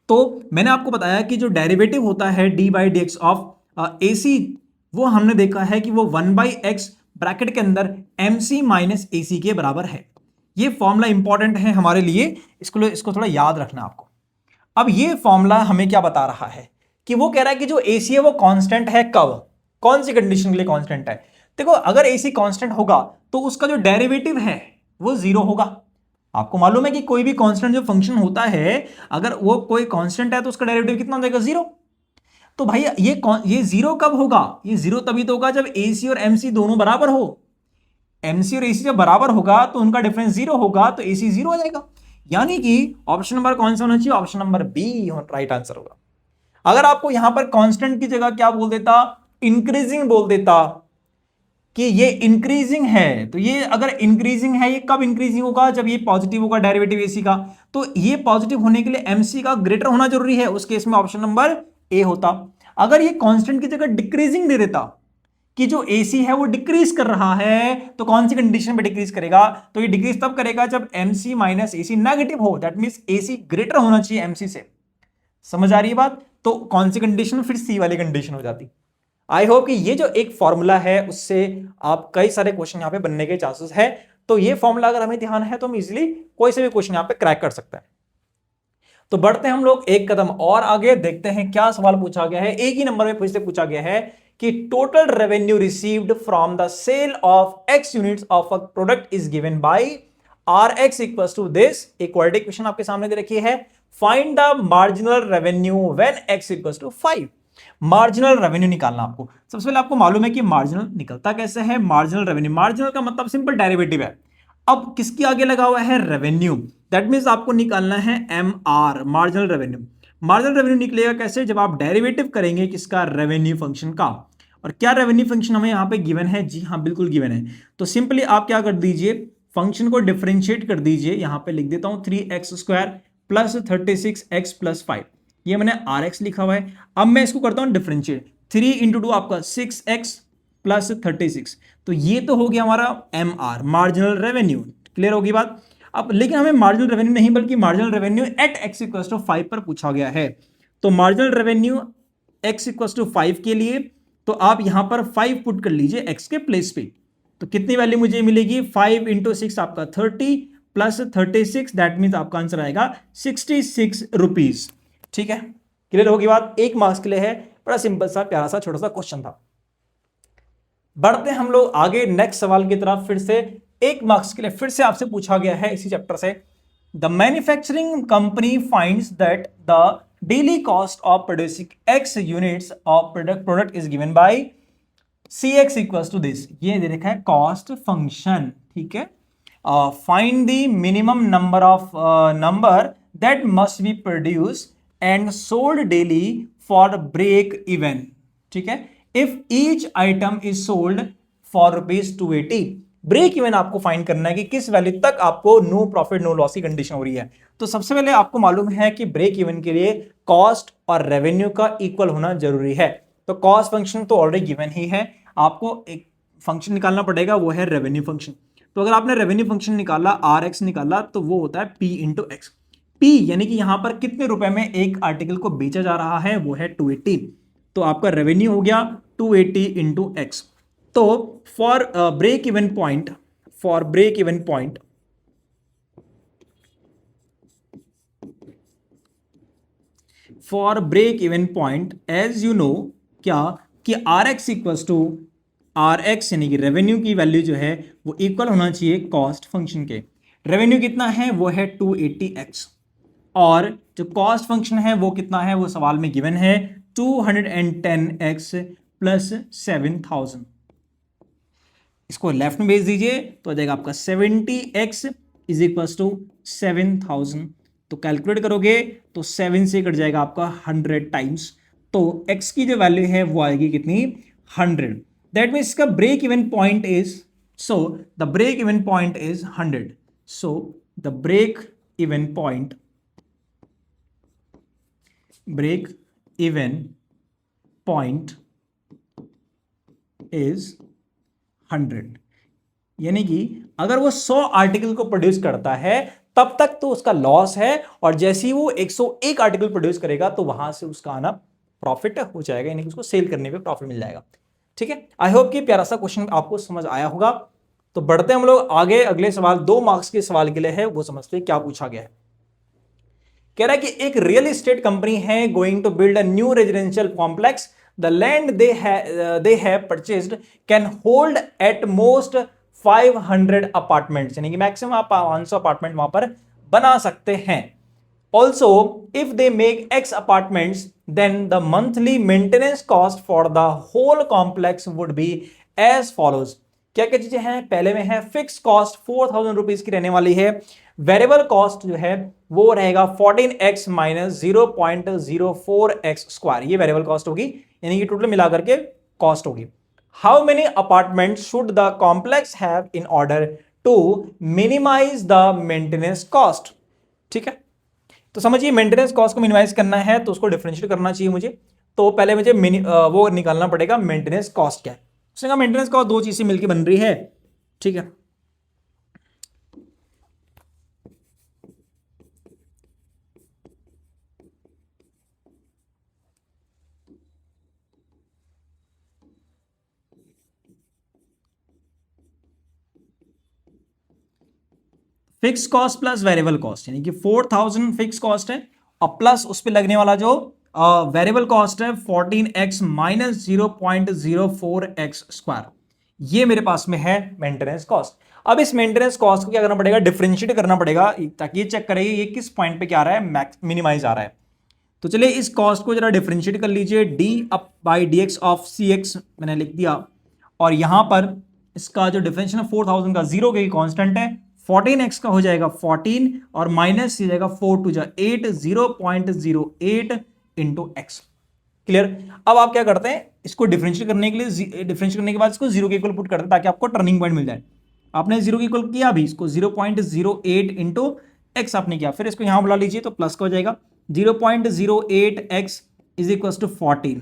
तो मैंने आपको बताया कि जो डेरिवेटिव होता है D by d x of AC, वो हमने देखा है कि वो 1/x ब्रैकेट के अंदर एमसी माइनस एसी के बराबर है। ये फॉर्मूला इंपॉर्टेंट है हमारे लिए, इसको थोड़ा याद रखना आपको। अब ये फॉर्मूला हमें क्या बता रहा है कि वो कह रहा है कि जो एसी है वो कांस्टेंट है, कब, कौन सी कंडीशन के लिए कांस्टेंट है। देखो, अगर एसी कांस्टेंट होगा तो उसका जो डेरिवेटिव है वो जीरो होगा। आपको मालूम है कि कोई भी कांस्टेंट जो फंक्शन होता है, अगर वो कोई कांस्टेंट है तो उसका डेरिवेटिव कितना हो जाएगा, जीरो। तो भाई ये जीरो कब होगा, ये जीरो तभी तो होगा जब एसी और एमसी दोनों बराबर हो। एमसी और एसी जब बराबर होगा तो उनका डिफरेंस जीरो होगा, तो एसी जीरो हो जाएगा। यानी कि ऑप्शन नंबर कौन सा होना चाहिए, option number B right answer होगा। अगर आपको यहां पर कांस्टेंट की जगह क्या बोल देता, इंक्रीजिंग बोल देता कि ये इंक्रीजिंग है, तो ये अगर इंक्रीजिंग है, ये कब इंक्रीजिंग होगा, जब ये पॉजिटिव होगा डेरिवेटिव एसी का। तो ये पॉजिटिव होने के लिए एमसी का ग्रेटर होना जरूरी है, उस केस में ऑप्शन नंबर ए होता। अगर ये कांस्टेंट की जगह डिक्रीजिंग दे देता कि जो एसी है वो डिक्रीज कर रहा है, तो कौन सी कंडीशन पे डिक्रीज करेगा, तो ये डिक्रीज तब करेगा जब एमसी माइनस एसी नेगेटिव हो, दैट मींस एसी ग्रेटर होना चाहिए एमसी से। समझ आ रही है बात। तो कौन सी कंडीशन, फिर सी वाली कंडीशन हो जाती। आई होप कि ये जो एक फॉर्मूला है उससे आप कई सारे क्वेश्चन यहां पे बनने के चांसेस है। तो ये फॉर्मूला अगर हमें ध्यान है तो हम इजीली कोई से भी क्वेश्चन यहां पे क्रैक कर सकते हैं। तो बढ़ते हैं हम लोग एक कदम और आगे, देखते हैं क्या सवाल पूछा गया है। एक ही नंबर में फिर से पूछा गया है कि total revenue received from the sale of x units of a product is given by R x equals to this. एक क्वाड्रेटिक इक्वेशन आपके सामने दे रखी है, find the marginal revenue when x equals to 5। Marginal revenue निकालना आपको। सबसे पहले आपको मालूम है कि मार्जिनल निकलता कैसे है। मार्जिनल रेवेन्यू, मार्जिनल का मतलब सिंपल डेरिवेटिव है। अब किसके आगे लगा हुआ है? रेवेन्यू। दैट मींस आपको निकालना है M R, marginal revenue. Marginal revenue निकलेगा कैसे? जब आप डेरिवेटिव करेंगे किसका? रेवेन्यू फंक्शन का। और क्या रेवेन्यू फंक्शन हमें यहां पे गिवन है? जी हाँ, बिल्कुल गिवन है। तो सिंपली आप क्या कर दीजिए, फंक्शन को डिफरेंशिएट कर दीजिए। यहां पे लिख देता हूं 3x² प्लस 36x प्लस 5, ये मैंने RX लिखा हुआ है। अब मैं इसको करता हूं डिफरेंशिएट, 3 इंटू 2 आपका 6x प्लस 36, तो ये तो हो गया हमारा MR, मार्जिनल रेवेन्यू। क्लियर होगी बात? अब लेकिन हमें मार्जिनल रेवेन्यू नहीं बल्कि marginal revenue at x equal to 5 पर पूछा गया है। तो marginal revenue x equal to 5 के लिए तो आप यहां पर 5 पुट कर लीजिए x के प्लेस पे। तो कितनी वैल्यू मुझे मिलेगी? 5 इंटू 6 आपका 30 प्लस 36, दैट मीन आपका आंसर आएगा 66 रुपीज। ठीक है, क्लियर होगी बात? 1 मार्क्स के लिए है, बड़ा सिंपल सा प्यारा सा छोटा सा क्वेश्चन था। बढ़ते हम लोग आगे नेक्स्ट सवाल की तरफ। फिर से 1 मार्क्स के लिए फिर से आपसे पूछा गया है इसी चैप्टर से। The manufacturing company finds that the daily cost of producing x units of product is given by Cx equals to this. ये दे रखा है कॉस्ट फंक्शन। ठीक है, find the minimum number that must be produce and sold daily for break even. ठीक है, if each item is sold for ₹280। Break even आपको find करना है कि किस वैल्यू तक आपको नो प्रॉफिट नो लॉस की कंडीशन हो रही है। तो सबसे पहले आपको मालूम है कि ब्रेक इवन के लिए कॉस्ट और रेवेन्यू का इक्वल होना जरूरी है। तो कॉस्ट फंक्शन तो ऑलरेडी गिवन ही है, आपको एक फंक्शन निकालना पड़ेगा, वो है रेवेन्यू फंक्शन। तो अगर आपने रेवेन्यू फंक्शन निकाला, RX निकाला, तो वो होता है P इंटू एक्स। P यानी कि यहां पर कितने रुपए में एक आर्टिकल को बेचा जा रहा है, वो है 280। तो आपका रेवेन्यू हो गया 280 इंटू एक्स। तो for break even point, for break even point for break even point as you know क्या कि RX इक्वल्स टू RX यानी कि रेवेन्यू की वैल्यू जो है वो इक्वल होना चाहिए कॉस्ट फंक्शन के। रेवेन्यू कितना है? वो है 280x, और जो कॉस्ट फंक्शन है वो कितना है? वो सवाल में गिवन है 210x प्लस 7000। इसको लेफ्ट में भेज दीजिए तो आ जाएगा आपका 70x इज इक्वल टू 7000। तो कैलकुलेट करोगे तो 7 से कट जाएगा आपका 100 टाइम्स। तो x की जो वैल्यू है वो आएगी कितनी? 100। दैट मीन्स इसका break even point is, so the break even point is 100। So the break even point, break even point is 100। यानी कि अगर वो 100 आर्टिकल को प्रोड्यूस करता है तब तक तो उसका लॉस है, और जैसे ही वो 101 आर्टिकल प्रोड्यूस करेगा तो वहां से उसका आना प्रॉफिट हो जाएगा, यानी कि उसको सेल करने पे प्रॉफिट मिल जाएगा। ठीक है, आई होप कि प्यारा सा क्वेश्चन आपको समझ आया होगा। तो बढ़ते हम लोग आगे, अगले सवाल 2 मार्क्स के सवाल के लिए है, वो समझते हैं क्या पूछा गया है। कह रहा है कि एक रियल एस्टेट कंपनी है going to build a new residential complex. The land they have purchased can hold at most 500 apartments, यानी कि मैक्सिमम आप 500 अपार्टमेंट वहां पर बना सकते हैं। Also if they make X apartments then the monthly maintenance cost for the whole complex would be as follows. क्या क्या चीजें हैं? पहले में है फिक्स कॉस्ट 4000 रुपीज की रहने वाली है। वेरिएबल कॉस्ट जो है वो रहेगा 14x माइनस 0.04x स्क्वायर, ये वेरिएबल कॉस्ट होगी, यानी कि टोटल मिलाकर के कॉस्ट होगी। How many apartment should the complex have in order to minimise the maintenance cost. ठीक है, तो समझिए मेंटेनेंस कॉस्ट को मिनिमाइज करना है तो उसको डिफरेंशिएट करना चाहिए मुझे। तो पहले मुझे वो निकालना पड़ेगा मेंटेनेंस कॉस्ट क्या है। उसने कहा मेंटेनेंस कॉस्ट 2 चीज से मिलकर बन रही है। ठीक है, fix cost plus variable cost, यानी कि 4000 फिक्स कॉस्ट है और प्लस उस पर लगने वाला जो वेरिएबल कॉस्ट है 14x माइनस 0.04x स्क्वायर, ये मेरे पास में है मेंटेनेंस कॉस्ट। अब इस मेंटेनेंस कॉस्ट को क्या करना पड़ेगा? डिफरेंशिएट करना पड़ेगा ताकि ये चेक करें ये किस पॉइंट पे क्या आ रहा है, मिनिमाइज आ रहा है। तो चलिए इस कॉस्ट को जरा डिफरेंशिएट कर लीजिए, d up by d x of c x मैंने लिख दिया, और यहां पर इसका जो डिफरेंशियल है 4000 का 0 के कांस्टेंट है, 14x का हो जाएगा 14 और माइनस हो जाएगा 4 टू जा 8, 0.08 इंटू एक्स। क्लियर। अब आप क्या करते हैं, इसको डिफरेंशिएट करने के लिए, डिफरेंशिएट करने के बाद इसको 0 के इक्वल पुट करते हैं ताकि आपको टर्निंग पॉइंट मिल जाए। आपने 0 के इक्वल किया, अभी इसको 0.08 इंटू एक्स आपने किया, फिर इसको यहां बुला लीजिए तो प्लस का हो जाएगा 0.08x इज इक्वल टू 14।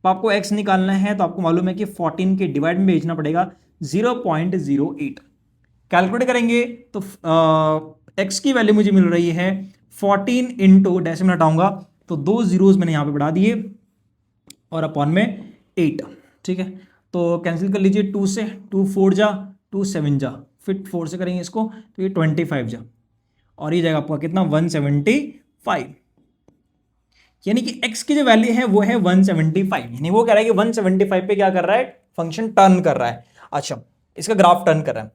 अब आपको x निकालना है तो आपको मालूम है कि 14 के डिवाइड में भेजना पड़ेगा 0.08। कैलकुलेट करेंगे तो x की वैल्यू मुझे मिल रही है 14 इंटू डेसिमल हटाऊंगा तो 2 जीरोस मैंने यहां पे बढ़ा दिए और अपॉन में 8। ठीक है, तो कैंसिल कर लीजिए, 2 से 2 4 जा, 2 7 जा, फिर 4 से करेंगे इसको तो ये 25 जा, और ये जाएगा आपका कितना 175। यानी कि x की जो वैल्यू है वो है 175, यानी वो कह रहा है कि 175 पे क्या कर रहा है, फंक्शन टर्न कर रहा है। अच्छा, इसका ग्राफ टर्न कर रहा है।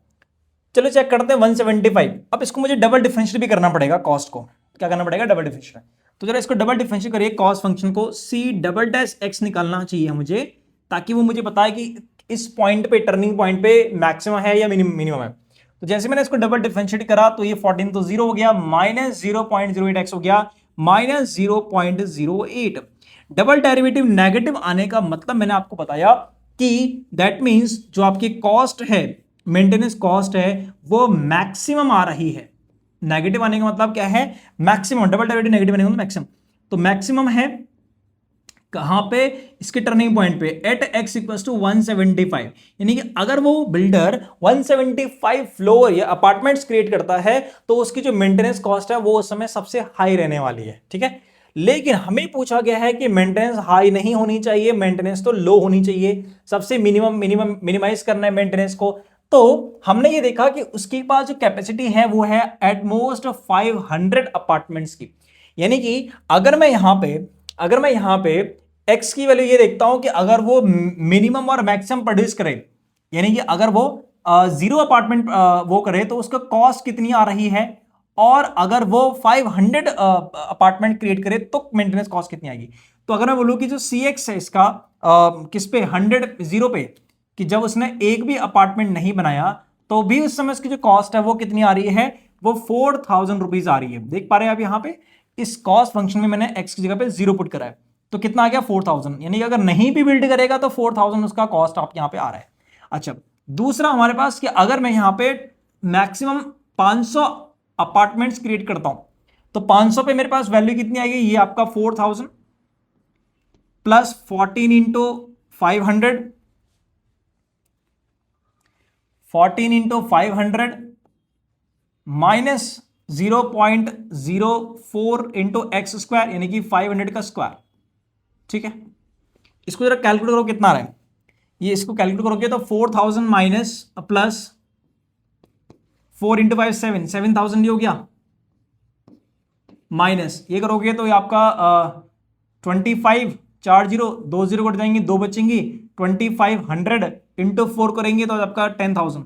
चलो चेक करते हैं 175। अब इसको मुझे डबल डिफरेंशिएट भी करना पड़ेगा, कॉस्ट को क्या करना पड़ेगा, डबल डिफरेंशिएट। तो जरा इसको डबल डिफरेंशिएट करिए, कॉस्ट फंक्शन को c डबल डैश x निकालना चाहिए मुझे, ताकि वो मुझे बताए कि इस पॉइंट पे, टर्निंग पॉइंट पे मैक्सिमम है या मिनिमम है। तो जैसे मैंने इसको डबल डिफरेंशिएट करा तो ये 14 तो 0 हो गया, माइनस 0.08x हो गया, माइनस 0.08। डबल डेरिवेटिव नेगेटिव आने का मतलब मैंने आपको बताया कि दैट मींस जो आपकी कॉस्ट है, मेंटेनेंस कॉस्ट है, वो मैक्सिमम आ रही है। नेगेटिव आने का मतलब क्या है, मैक्सिमम। डबल डेरिवेटिव नेगेटिव आने का मतलब मैक्सिमम, तो मैक्सिमम है कहां पे, इसके टर्निंग पॉइंट पे एट x इक्वल टू 175। यानी कि अगर वो बिल्डर 175 फ्लोर या अपार्टमेंट्स क्रिएट करता है तो उसकी जो मेंटेनेंस कॉस्ट है वो उस समय सबसे हाई रहने वाली है। ठीक है, लेकिन हमें पूछा गया है कि मेंटेनेंस हाई नहीं होनी चाहिए, मेंटेनेंस तो लो होनी चाहिए, सबसे मिनिमाइज करना है मेंटेनेंस को। तो हमने ये देखा कि उसके पास जो कैपेसिटी है वो है एट मोस्ट 500 अपार्टमेंट्स की। यानी कि अगर मैं यहां पे x की वैल्यू ये देखता हूं कि अगर वो मिनिमम और मैक्सिमम प्रोड्यूस करे, यानी कि अगर वो 0 अपार्टमेंट वो करे तो उसका कॉस्ट कितनी आ रही है, और अगर वो 500 अपार्टमेंट क्रिएट करे तो मेंटेनेंस कॉस्ट कितनी आएगी। तो अगर मैं बोलूं कि जो CX है इसका किस पे 0 पे, कि जब उसने एक भी अपार्टमेंट नहीं बनाया तो भी उस समय उसकी जो कॉस्ट है वो कितनी आ रही है, वो 4000 रुपीज आ रही है। देख पा रहे हैं आप यहां पे इस कॉस्ट फंक्शन में मैंने x की जगह पे 0 पुट करा है, तो कितना आ गया 4000। यानी कि अगर नहीं भी बिल्ड करेगा तो 4000 उसका कॉस्ट आप यहां पे आ रहा है। अच्छा, दूसरा हमारे पास कि अगर मैं यहां पे मैक्सिमम 500 अपार्टमेंट्स क्रिएट करता हूं तो 500 पे मेरे पास वैल्यू कितनी आएगी, ये आपका 4000 plus 14 into 500, 14 into 500 minus 0.04 into x square, यानी कि 500 का स्क्वायर। ठीक है, इसको जरा कैलकुलेट करो कितना आ रहा है, ये इसको कैलकुलेट करोगे तो 4000 माइनस प्लस 4 इंटू 5 7000 ये हो गया, माइनस ये करोगे तो ये आपका 25 4 0 2 0 कट जाएंगे, 2 बचेंगी, 2500 इंटू 4 करेंगे तो आपका 10000।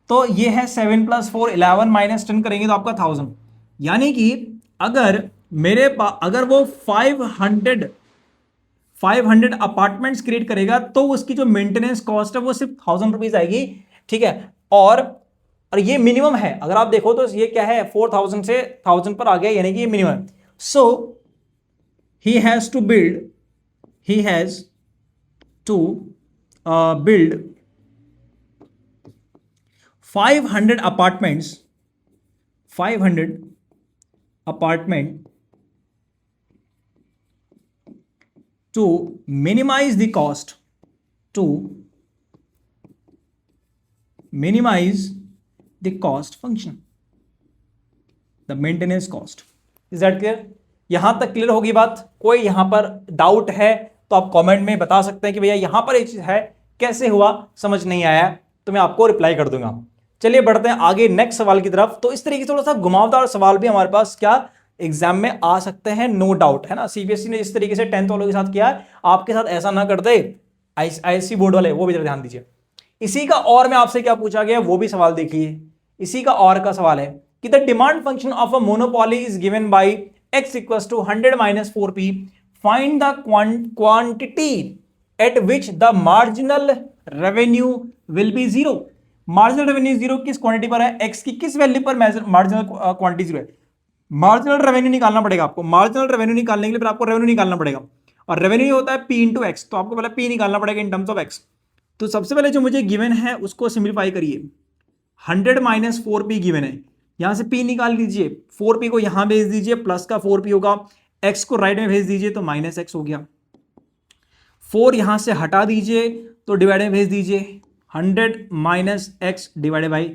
तो ये है 7 प्लस 4 11 माइनस 10 करेंगे तो आपका 1000। यानी कि अगर मेरे पास, अगर वो 500 अपार्टमेंट्स क्रिएट करेगा तो उसकी जो मेंटेनेंस कॉस्ट है वो सिर्फ 1000 रुपीज आएगी। ठीक है, और ये मिनिमम है। अगर आप देखो तो ये क्या है, 4000 से 1000 पर आ गया, यानी कि ये मिनिमम है। सो he has to build 500 apartment to minimize the cost, function, the maintenance cost. Is that clear? यहां तक क्लियर होगी बात? कोई यहां पर डाउट है तो आप कमेंट में बता सकते हैं कि भैया यहां पर एक चीज है, कैसे हुआ समझ नहीं आया, तो मैं आपको रिप्लाई कर दूंगा। चलिए बढ़ते हैं आगे नेक्स्ट सवाल की तरफ। तो इस तरीके से थोड़ा सा घुमावदार सवाल भी हमारे पास क्या एग्जाम में आ सकते हैं, नो डाउट, है ना। सीबीएसई ने जिस तरीके से 10th वालों के साथ किया है, आपके साथ ऐसा ना कर दे, आईएससी बोर्ड वाले, वो भी ध्यान दीजिए। इसी का और में आपसे क्या पूछा गया वो भी सवाल देखिए। इसी का और का सवाल है कि the demand function of a monopoly is given by x equals to 100 minus 4p, find the quantity at which the marginal revenue will be zero. Marginal revenue zero किस क्वांटिटी पर है, x की किस वैल्यू पर marginal quantity zero है। Marginal revenue निकालना पड़ेगा आपको। मार्जिनल रेवेन्यू निकालने के लिए फिर आपको रेवेन्यू निकालना पड़ेगा, और रेवेन्यू होता है p इंटू एक्स, तो आपको पहले p निकालना पड़ेगा इन टर्म्स ऑफ x। तो सबसे पहले जो मुझे गिवन है उसको सिंप्लीफाई करिए। 100 माइनस 4p गिवन है, यहां से p निकाल लीजिए, 4p को यहां भेज दीजिए, प्लस का 4p होगा, x को राइट में भेज दीजिए तो माइनस x हो गया। 4 यहां से हटा दीजिए तो डिवाइड में भेज दीजिए, 100 माइनस x डिवाइडेड बाई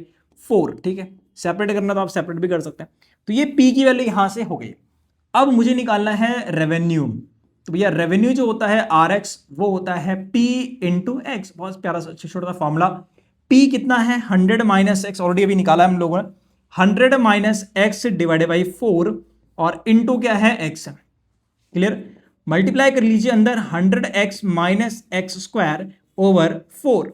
4। ठीक है, सेपरेट करना तो आप सेपरेट भी कर सकते हैं। तो ये p की वैल्यू यहां से हो गई। अब मुझे निकालना है रेवेन्यू। तो भैया रेवेन्यू जो होता है rx वो होता है p इंटू एक्स। बहुत प्यारा सा छोटा सा फॉर्मूला। p कितना है 100 माइनस एक्स, ऑलरेडी अभी निकाला है हम लोगों ने, 100 माइनस एक्स डिवाइडेड बाई 4 और इंटू क्या है x। क्लियर, मल्टीप्लाई कर लीजिए अंदर 100x minus x square over 4,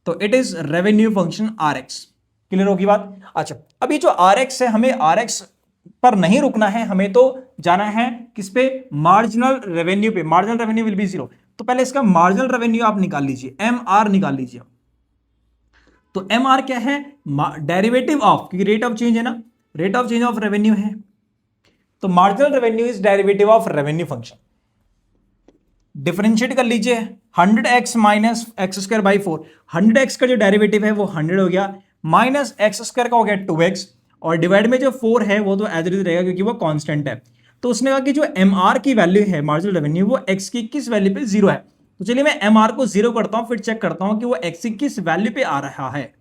तो it is revenue function rx। Clear होगी बात। अच्छा, अब ये जो rx है, हमें rx पर नहीं रुकना है, हमें तो जाना है किस पे, मार्जिनल रेवेन्यू पे। Marginal revenue will be zero, तो पहले इसका मार्जिनल रेवेन्यू आप निकाल लीजिए, MR निकाल लीजिए। तो MR क्या है, डेरिवेटिव ऑफ, क्योंकि रेट ऑफ चेंज है ना, rate of change of revenue है, तो marginal revenue is derivative of revenue function. Differentiate कर लीजिए 100x minus x square by 4, 100x का जो डेरिवेटिव है वो 100 हो गया, माइनस एक्स स्क्वायर का हो गया 2x, और डिवाइड में जो 4 है वो तो एज इट इज रहेगा क्योंकि वो कांस्टेंट है। तो उसने कहा कि जो MR की वैल्यू है मार्जिनल रेवेन्यू वो x की किस वैल्यू पे जीरो है। तो चलिए मैं MR को जीरो करता हूं, फिर चेक करता हूं कि वो x की किस वैल्यू पे आ रहा है।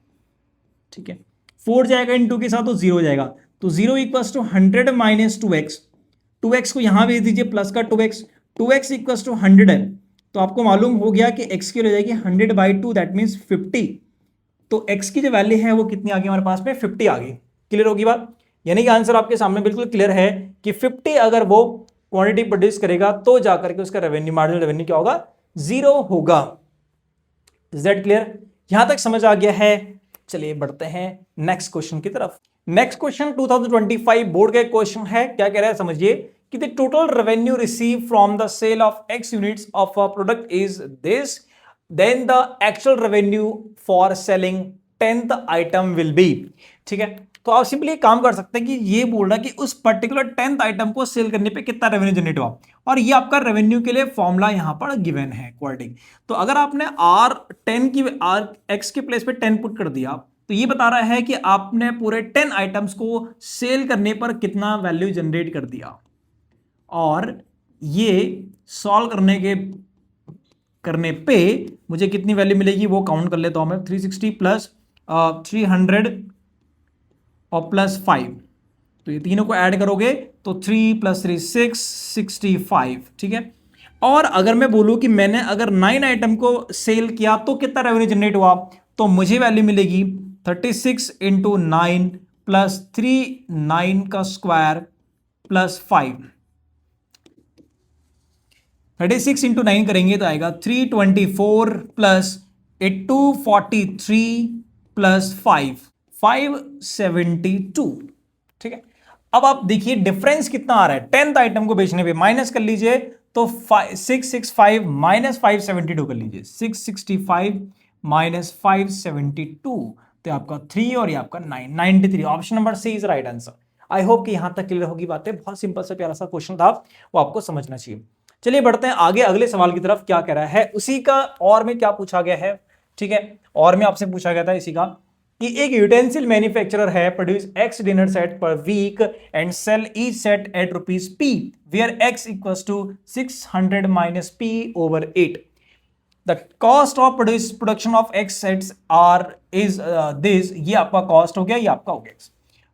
ठीक है, 4 जाएगा इनटू के साथ तो जीरो जाएगा, तो zero equals to 100 minus 2x, 2x को यहां भेज दीजिए प्लस का 2x, 2x इक्वल्स टू 100 है, तो आपको मालूम हो गया कि x की हो जाएगी 100 बाई 2, दैट मीन्स 50। तो x की जो वैल्यू है वो कितनी आ गई हमारे पास में, 50 आ गई। क्लियर होगी बात, यानी कि आंसर आपके सामने बिल्कुल क्लियर है कि 50 अगर वो क्वांटिटी प्रोड्यूस करेगा तो जाकर के उसका रेवेन्यू, मार्जिनल रेवेन्यू क्या होगा, जीरो होगा। इज दैट क्लियर, यहां तक समझ आ गया है। चलिए बढ़ते हैं नेक्स्ट क्वेश्चन की तरफ। नेक्स्ट क्वेश्चन 2025 बोर्ड का क्वेश्चन है, क्या कह रहा है समझिए कि the total revenue receive from the sale of x units of a product is this, then the actual revenue for selling 10th item will be. ठीक है, तो आप सिंपली एक काम कर सकते हैं कि ये बोल रहा है कि उस पर्टिकुलर 10th आइटम को सेल करने पे कितना रेवेन्यू जनरेट हुआ, और ये आपका रेवेन्यू के लिए फॉर्मूला यहां पर गिवन है क्वाड्रेटिक। तो अगर आपने R10 की x के प्लेस पे 10 पुट कर दिया, तो ये बता रहा है कि आपने पूरे 10 आइटम्स को सेल करने पर कितना वैल्यू जनरेट कर दिया, और ये सॉल्व करने पे मुझे कितनी वैल्यू मिलेगी वो काउंट कर लेता हूं मैं। 360 प्लस 300 और प्लस 5, तो ये तीनों को ऐड करोगे तो 3 प्लस 3 6, 65। ठीक है, और अगर मैं बोलूं कि मैंने अगर 9 आइटम को सेल किया तो कितना रेवेन्यू जनरेट हुआ, तो मुझे वैल्यू मिलेगी 36 इंटू 9 प्लस 3, 9 का स्क्वायर प्लस 5, 36 इंटू 9 करेंगे तो आएगा 324 प्लस 243 प्लस 572। ठीक है, अब आप देखिए डिफरेंस कितना आ रहा है 10th आइटम को बेचने पे, माइनस कर लीजिए तो 665 माइनस 572 कर लीजिए, 665 माइनस 572, तो आपका 3 और ये आपका 93। Option number C is right answer. I hope कि यहां तक क्लियर होगी बातें, बहुत सिंपल सा प्यारा सा क्वेश्चन था, वो आपको समझना चाहिए। चलिए बढ़ते हैं आगे अगले सवाल की तरफ। क्या कह रहा है उसी का, और में क्या पूछा गया है, ठीक है, और में आपसे पूछा गया था इसी का कि एक यूटेंसिल मैन्युफैक्चरर है, produce x dinner set per week and sell each set at rupees p, where x equals to 600 minus p over 8। The cost of production of x sets are is this, ये आपका cost हो गया, ये आपका हो गया।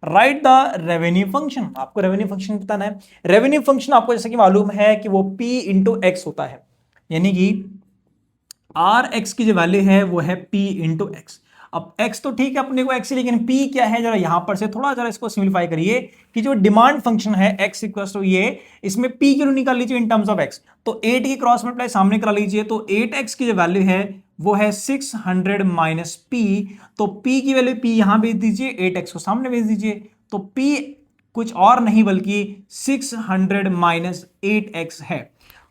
Write the revenue function, आपको revenue function बताना है। रेवेन्यू फंक्शन आपको जैसे कि मालूम है कि वो p इंटू एक्स होता है, यानी कि rx की जो वैल्यू है वो है p इंटू एक्स। अब x तो ठीक है अपने को x, लेकिन p क्या है, जरा यहां पर से थोड़ा जरा इसको सिंप्लीफाई करिए कि जो डिमांड फंक्शन है x इक्वल्स टू ये, इसमें p क्यों निकाल लीजिए इन टर्म्स ऑफ x, तो 8 की क्रॉस मल्टीप्लाई सामने करा लीजिए, तो 8x की जो वैल्यू है वो है 600 माइनस p, तो p की वैल्यू p यहां भेज दीजिए, 8x को सामने भेज दीजिए, तो p कुछ और नहीं बल्कि 600 माइनस 8x है।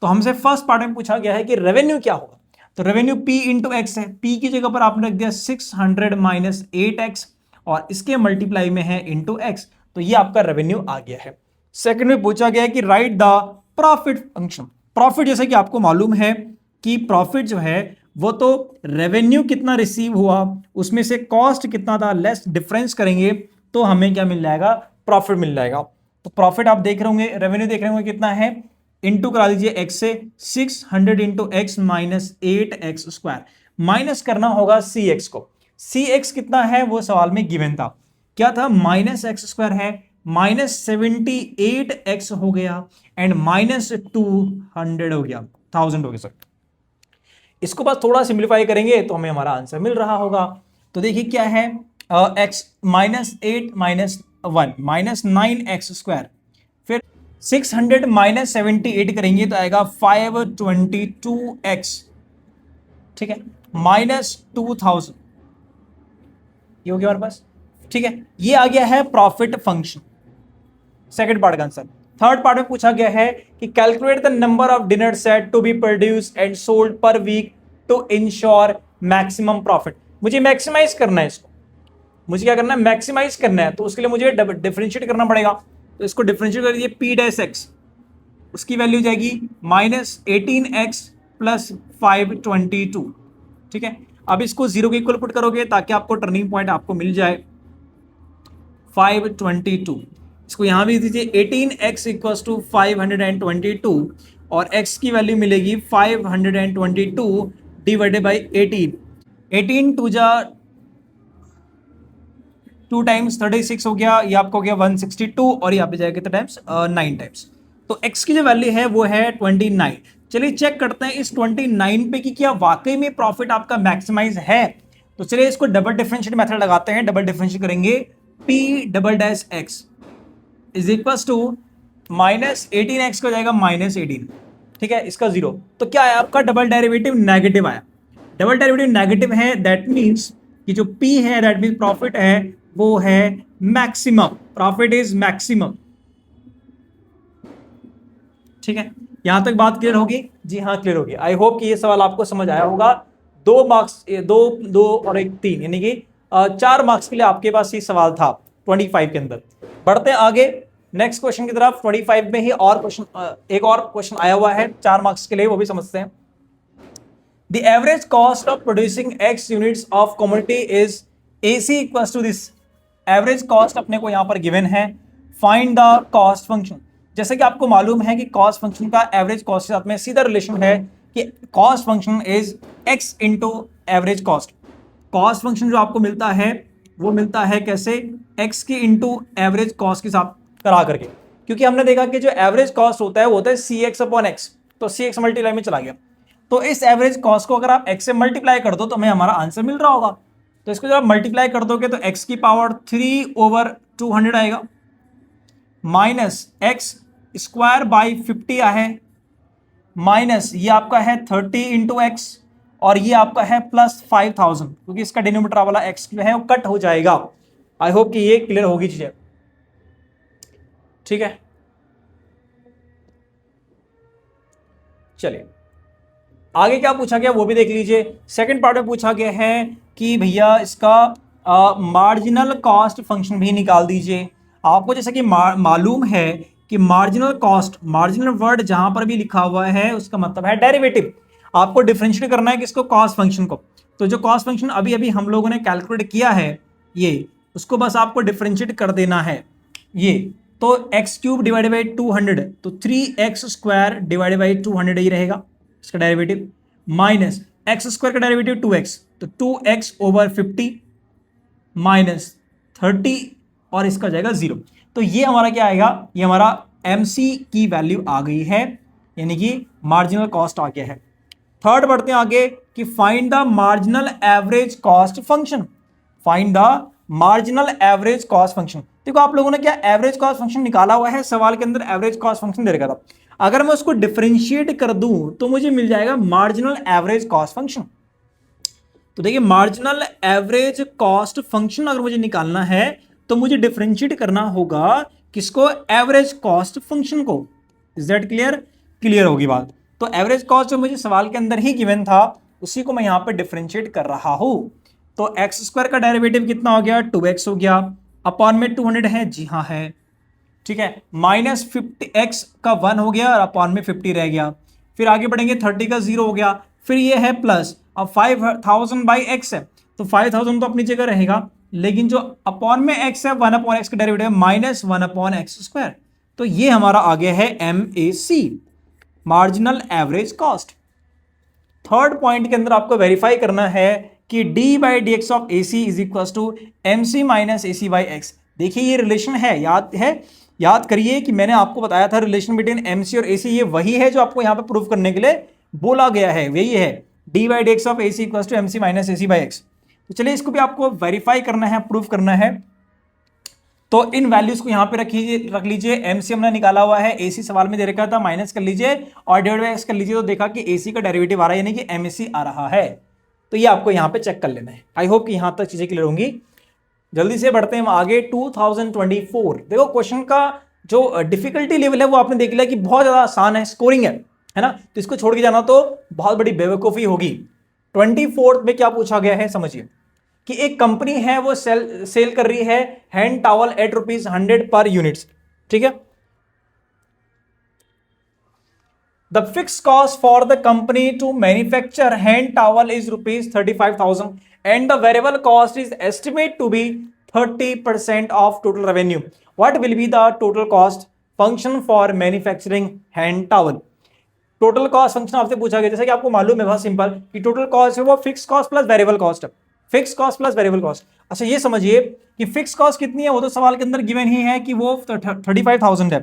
तो हमसे फर्स्ट पार्ट में पूछा गया है कि रेवेन्यू क्या होगा, तो रेवेन्यू p इंटू एक्स है, p की जगह पर आपने रख दिया 600 माइनस 8x और इसके मल्टीप्लाई में है इंटू एक्स, तो ये आपका रेवेन्यू आ गया है। सेकंड में पूछा गया है कि right the profit function. Profit जैसे कि आपको मालूम है कि प्रॉफिट जो है वो तो रेवेन्यू कितना रिसीव हुआ उसमें से कॉस्ट कितना था लेस डिफरेंस करेंगे तो हमें क्या मिल जाएगा, प्रॉफिट मिल जाएगा। तो प्रॉफिट आप देख रहे होंगे, रेवेन्यू देख रहे होंगे कितना है, इंटू करा दीजिए एक्स से, 600 into x minus 8x square, minus करना होगा सी एक्स को। सी एक्स कितना है वो सवाल में गिवन था, क्या था, माइनस एक्स स्क्वायर है, माइनस 78x हो गया एंड माइनस 200 हो गया, 1000 हो गया सर। इसको बस थोड़ा सिंप्लीफाई करेंगे तो हमें हमारा आंसर मिल रहा होगा। तो देखिए क्या है, x minus 8 minus 1 minus 9x square, फिर 600 माइनस 78 करेंगे तो आएगा 522x, ठीक है, माइनस 2000, ये हो गया हमारे पास, ठीक है। ये आ गया है प्रॉफिट फंक्शन, सेकंड पार्ट का आंसर। थर्ड पार्ट में पूछा गया है कि calculate the number of dinner set to be produced and sold per week to ensure maximum profit. मुझे मैक्सिमाइज करना है इसको, मुझे क्या करना है, मैक्सिमाइज करना है, तो उसके लिए मुझे डिफरेंशिएट करना पड़ेगा। तो इसको डिफरेंशिएट कर दीजिए, p डैश x, उसकी वैल्यू जाएगी माइनस 18x प्लस 522, ठीक है। अब इसको जीरो के इक्वल पुट करोगे ताकि आपको टर्निंग पॉइंट आपको मिल जाए 522, इसको यहां भी दीजिए 18x इक्वल्स टू 522 और x की वैल्यू मिलेगी 522 डिवाइडेड बाई 18 टू जा 2 टाइम्स 36 हो गया, ये आपको हो गया 162 और यहाँ पे जाएगा कितना टाइम्स, 9 टाइम्स। तो x की जो वैल्यू है वो है 29। चलिए चेक करते हैं इस 29 पे कि क्या वाकई में प्रॉफिट आपका मैक्सिमाइज है। तो चलिए इसको डबल डिफरेंशिएट मेथड लगाते हैं, डबल डिफरेंशिएट करेंगे, p double dash x is equal to minus 18x का जाएगा माइनस 18, ठीक है, इसका जीरो। तो क्या है आपका डबल डेरिवेटिव नेगेटिव आया, डबल डेरिवेटिव नेगेटिव है, दैट मीन्स कि जो p है दैट मीन्स प्रॉफिट है वो है मैक्सिमम, प्रॉफिट इज मैक्सिमम, ठीक है। यहां तक बात क्लियर होगी, जी हाँ क्लियर होगी। आई होप कि ये सवाल आपको समझ आया होगा। 2 मार्क्स, दो और एक 3, यानी कि 4 मार्क्स के लिए आपके पास ये सवाल था 25 के अंदर। बढ़ते हैं आगे नेक्स्ट क्वेश्चन की तरफ। 25 में ही और क्वेश्चन, एक और क्वेश्चन आया हुआ है 4 मार्क्स के लिए, वो भी समझते हैं। The average cost of producing x units of commodity is AC equals to this. Average cost अपने को यहां पर गिवन है, फाइंड द कॉस्ट फंक्शन। जैसे कि आपको मालूम है कि कॉस्ट फंक्शन का एवरेज कॉस्ट के साथ में सीधा रिलेशन है कि cost function is x into average cost. Cost function जो आपको मिलता है वो मिलता है कैसे, x की इंटू एवरेज कॉस्ट के साथ करा करके, क्योंकि हमने देखा कि जो एवरेज कॉस्ट होता है वो होता है cx अपॉन x, तो cx मल्टीप्लाई में चला गया। तो इस एवरेज कॉस्ट को अगर आप x से मल्टीप्लाई कर दो तो हमें हमारा आंसर मिल रहा होगा। तो इसको जब आप मल्टीप्लाई कर दोगे तो x की पावर 3/200 आएगा, माइनस x स्क्वायर बाई 50 है, माइनस ये आपका है 30 इंटू एक्स और ये आपका है प्लस 5000, क्योंकि इसका डिनोमिनेटर वाला x जो है वो कट हो जाएगा। आई होप कि ये क्लियर होगी चीजें, ठीक है। चलिए आगे क्या पूछा गया वो भी देख लीजिए। सेकंड पार्ट में पूछा गया है कि भैया इसका मार्जिनल कॉस्ट फंक्शन भी निकाल दीजिए। आपको जैसा कि मालूम है कि मार्जिनल कॉस्ट, मार्जिनल वर्ड जहां पर भी लिखा हुआ है उसका मतलब है डेरिवेटिव। आपको डिफरेंशिएट करना है किसको, कॉस्ट फंक्शन को। तो जो कॉस्ट फंक्शन अभी अभी हम लोगों ने कैलकुलेट किया है ये, उसको बस आपको डिफरेंशिएट कर देना है। ये तो एक्स क्यूब डिवाइडेड बाई 200, तो 3x स्क्वायर डिवाइडेड बाई 200 ही रहेगा इसका डेरिवेटिव, माइनस एक्स स्क्वायर का डेरिवेटिव 2x, तो 2x ओवर 50 माइनस 30 और इसका जाएगा 0। तो ये हमारा क्या आएगा, ये हमारा MC की वैल्यू आ गई है, यानी कि मार्जिनल कॉस्ट आ गया है। थर्ड बढ़ते हैं आगे कि find the marginal average cost function. Find the marginal average cost function. देखो आप लोगों ने क्या एवरेज कॉस्ट फंक्शन निकाला हुआ है, सवाल के अंदर एवरेज कॉस्ट फंक्शन दे रखा था। अगर मैं उसको डिफरेंशिएट कर दूं तो मुझे मिल जाएगा मार्जिनल एवरेज कॉस्ट फंक्शन। तो देखिए मार्जिनल एवरेज कॉस्ट फंक्शन अगर मुझे निकालना है तो मुझे डिफरेंशिएट करना होगा किसको? एवरेज कॉस्ट फंक्शन को। Is that clear? क्लियर होगी बात। तो एवरेज कॉस्ट जो मुझे सवाल के अंदर ही गिवन था उसी को मैं यहां पे डिफरेंशिएट कर रहा हूं। तो एक्स स्क्वायर का डेरिवेटिव कितना हो गया? 2x हो गया, अपॉन में 200 है, जी हाँ है, ठीक है। माइनस 50x का 1 हो गया और अपॉन में 50 रह गया। फिर आगे बढ़ेंगे, 30 का 0 हो गया, फिर ये है प्लस, अब 5000 बाई एक्स है तो 5000 तो अपनी जगह रहेगा, लेकिन जो अपॉन में x है 1 अपॉन एक्स का डेरिवेटिव है माइनस 1 अपॉन एक्स स्क्वायर। तो ये हमारा आ गया है MAC, marginal average cost. Third point के अंदर आपको वेरीफाई करना है कि d by d x of AC is equal to MC minus AC by x. देखिए ये रिलेशन है, याद करिए कि मैंने आपको बताया था रिलेशन बिटवीन MC और AC, ये वही है जो आपको यहां पे प्रूव करने के लिए बोला गया है, वही है d by d x of AC equal to MC minus AC by x. तो चलिए इसको भी आपको वेरीफाई करना है, प्रूव करना है। तो इन वैल्यूज को यहां पे रख लीजिए। MC हमने निकाला हुआ है, AC सवाल में दे रखा था, माइनस कर लीजिए और डिवाइड बाय x कर लीजिए, तो देखा कि AC का डेरिवेटिव आ रहा है यानी कि MAC आ रहा है। तो ये आपको यहां पे चेक कर लेना है। आई होप कि यहां तक चीजें क्लियर होंगी। जल्दी से बढ़ते हैं आगे। 2024 देखो क्वेश्चन का जो डिफिकल्टी लेवल है वो आपने देख लिया कि बहुत ज्यादा आसान है, स्कोरिंग है ना, तो इसको छोड़ के जाना तो बहुत बड़ी बेवकूफी होगी। 24 में क्या पूछा गया है समझिए कि एक कंपनी है वो सेल कर रही है हैंड टॉवल एट ₹100 पर यूनिट्स, ठीक है। The fixed cost for the company to manufacture hand towel is ₹35,000 and the variable cost is estimated to be 30% of total revenue. What will be the total cost function for manufacturing hand towel? Total cost function आपसे पूछा गया, जैसे कि आपको मालूम है बहुत simple कि टोटल कॉस्ट है वो fix cost plus variable cost है, fix cost plus variable cost. अच्छा ये समझिए कि फिक्स कॉस्ट कितनी है वो तो सवाल के अंदर गिवन ही है कि वो 35,000 है,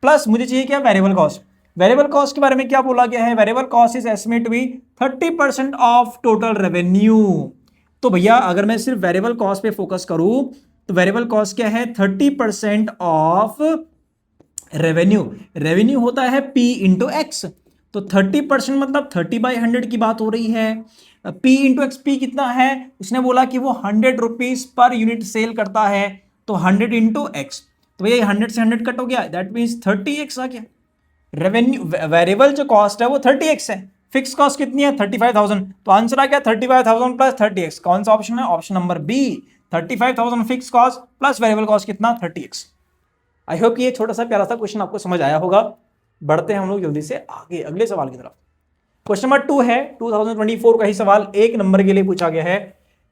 प्लस मुझे चाहिए क्या? Variable cost. वेरिएबल कॉस्ट के बारे में क्या बोला गया है? Variable cost is estimate to be 30% of total revenue. तो भैया अगर मैं सिर्फ वेरिएबल कॉस्ट पे फोकस करूं तो वेरिएबल कॉस्ट क्या है? 30% ऑफ रेवेन्यू। रेवेन्यू होता है P इंटू एक्स, तो 30% मतलब 30/100 की बात हो रही है। P इंटू एक्स, P कितना है? उसने बोला कि वो 100 रुपीज पर यूनिट सेल करता है, तो 100 इंटू एक्स, तो भैया 100 से 100 कट हो गया, दैट मीन्स 30x आ गया। रेवेन्यू वेरिएबल जो कॉस्ट है वो 30x है, फिक्स कॉस्ट कितनी है? 35,000, तो आंसर आ गया 35,000 प्लस 30x। कौन सा ऑप्शन है? Option number B, 35,000 fix cost plus variable cost कितना? 30x। आई होप ये छोटा सा प्यारा सा क्वेश्चन आपको समझ आया होगा। बढ़ते हैं हम लोग जल्दी से आगे अगले सवाल की तरफ। क्वेश्चन नंबर 2 है 2024 का ही सवाल, 1 नंबर के लिए पूछा गया है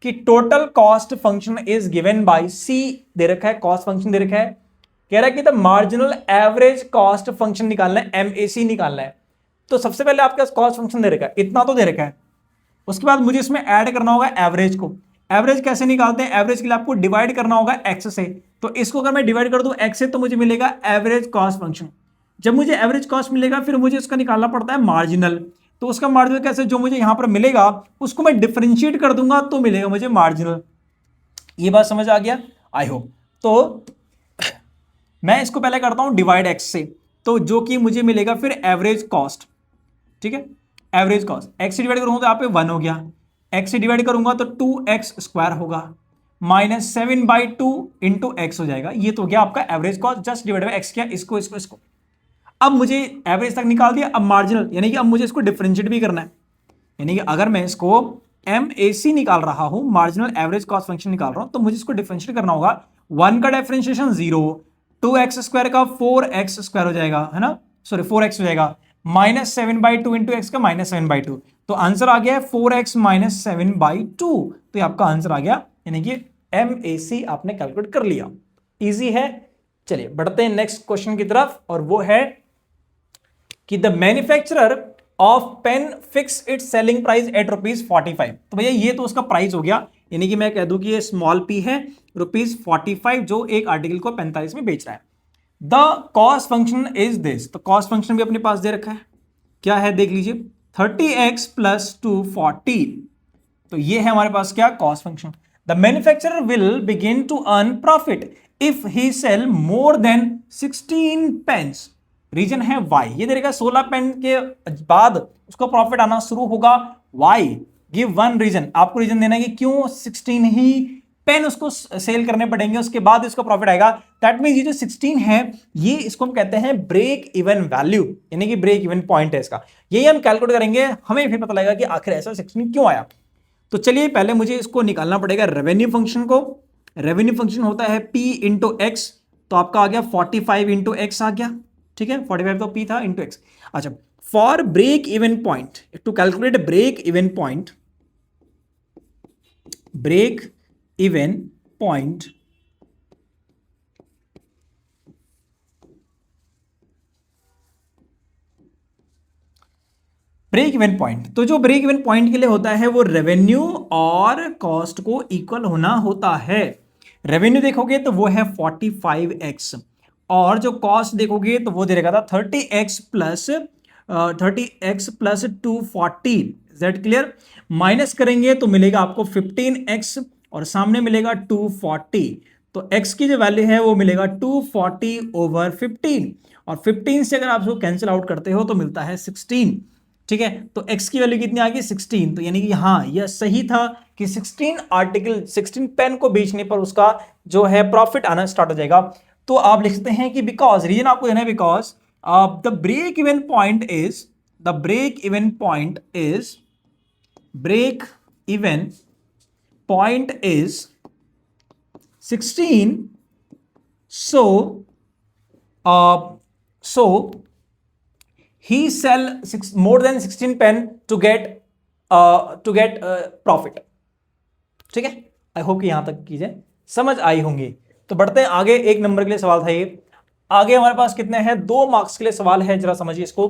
कि total cost function is given by C, दे रखा है कॉस्ट फंक्शन दे रखा है, कह रहा है कि the marginal average cost function निकालना है, MAC निकालना है। तो सबसे पहले आपके कॉस्ट फंक्शन दे रखा है, इतना तो दे रखा है, उसके बाद मुझे इसमें ऐड करना होगा एवरेज को। एवरेज कैसे निकालते हैं? एवरेज के लिए आपको डिवाइड करना होगा x से, तो इसको अगर मैं डिवाइड कर दूं x से तो मुझे मिलेगा एवरेज कॉस्ट फंक्शन। जब मुझे एवरेज कॉस्ट मिलेगा फिर मुझे उसका निकालना पड़ता है मार्जिनल, तो उसका मार्जिनल कैसे? जो मुझे यहां पर मिलेगा उसको मैं डिफरेंशिएट कर दूंगा तो मिलेगा मुझे मार्जिनल। ये बात समझ आ गया आई होप। तो मैं इसको पहले करता हूं डिवाइड x से, तो जो कि मुझे मिलेगा फिर एवरेज कॉस्ट, ठीक है। एवरेज कॉस्ट x से डिवाइड करूंगा तो यहाँ पे 1 हो गया, x से डिवाइड करूंगा तो 2x स्क्वायर होगा, माइनस 7/2 इंटू एक्स हो जाएगा। ये तो गया आपका average cost, just divide by x किया, इसको इसको इसको। अब मुझे एवरेज तक निकाल दिया, अब मार्जिनल यानी कि अब मुझे इसको डिफरेंशिएट भी करना है, यानी कि अगर मैं इसको MAC निकाल रहा हूं, मार्जिनल एवरेज कॉस्ट फंक्शन निकाल रहा हूं, तो मुझे इसको डिफरेंशिएट करना होगा। 1 का डिफरेंशिएशन 0, 2x स्क्वायर का 4x स्क्वायर हो जाएगा, है ना, सॉरी 4x हो जाएगा, माइनस 7/2 इंटू एक्स का माइनस 7/2, तो आंसर आ गया 4x माइनस 7/2। तो ये आपका आंसर आ गया, यानी कि MAC आपने कैलकुलेट कर लिया। इजी है। चलिए बढ़ते हैं नेक्स्ट क्वेश्चन की तरफ, और वो है कि the manufacturer of pen fix its selling price at ₹45। तो भैया ये तो उसका प्राइस हो गया, यानी कि मैं कह दूं कि ये स्मॉल p है, ₹45 जो एक आर्टिकल को 45 में बेच रहा है। The cost function is this, तो कॉस्ट फंक्शन भी अपने पास दे रखा है, क्या है देख लीजिए, 30x प्लस 240। तो ये है हमारे पास क्या? Cost function. The manufacturer will begin to earn profit if he sell more than 16 pens, reason है y, ये देगा 16 पेन के बाद उसको प्रॉफिट आना शुरू होगा y। गिव वन रीजन, आपको रीजन देना है कि क्यों 16 ही पेन उसको सेल करने पड़ेंगे, उसके बाद इसका प्रॉफिट आएगा। दैट मींस ये जो 16 है ये इसको हम कहते हैं ब्रेक इवन वैल्यू, यानी कि ब्रेक इवन पॉइंट है इसका। यही हम कैलकुलेट करेंगे, हमें फिर पता लगेगा कि आखिर ऐसा 16 क्यों आया। तो चलिए पहले मुझे इसको निकालना पड़ेगा रेवेन्यू फंक्शन को। रेवेन्यू फंक्शन होता है P इंटू एक्स, तो आपका आ गया 45 इंटू एक्स आ गया, ठीक है, 45 तो P था इंटू एक्स। अच्छा, for break even point, to calculate break even point, break even point break even point, तो जो ब्रेक इवन पॉइंट के लिए होता है वो रेवेन्यू और कॉस्ट को इक्वल होना होता है। रेवेन्यू देखोगे तो वो है 45x, और जो कॉस्ट देखोगे तो वो दे रखा था 30x plus 240। That clear? Minus करेंगे तो मिलेगा आपको 15x और सामने मिलेगा 240, तो x की जो वैल्यू है वो मिलेगा 240 ओवर 15, और 15 से अगर आप उसको कैंसिल आउट करते हो तो मिलता है 16। ठीक है, तो x की वैल्यू कितनी आ गई 16, तो यानी कि हाँ यह सही था कि 16 पेन को बेचने पर उसका जो है प्रॉफिट आना स्टार्ट हो जाएगा। तो आप लिख सकते हैं कि बिकॉज, रीजन आपको देना है because the break even point is break even point is 16, so he sell more than 16 pen to get profit। ठीक है, आई होप कि यहां तक चीजें समझ आई होंगी। तो बढ़ते हैं आगे, एक नंबर के लिए सवाल था ये। आगे हमारे पास कितने हैं, 2 मार्क्स के लिए सवाल है, जरा समझिए इसको।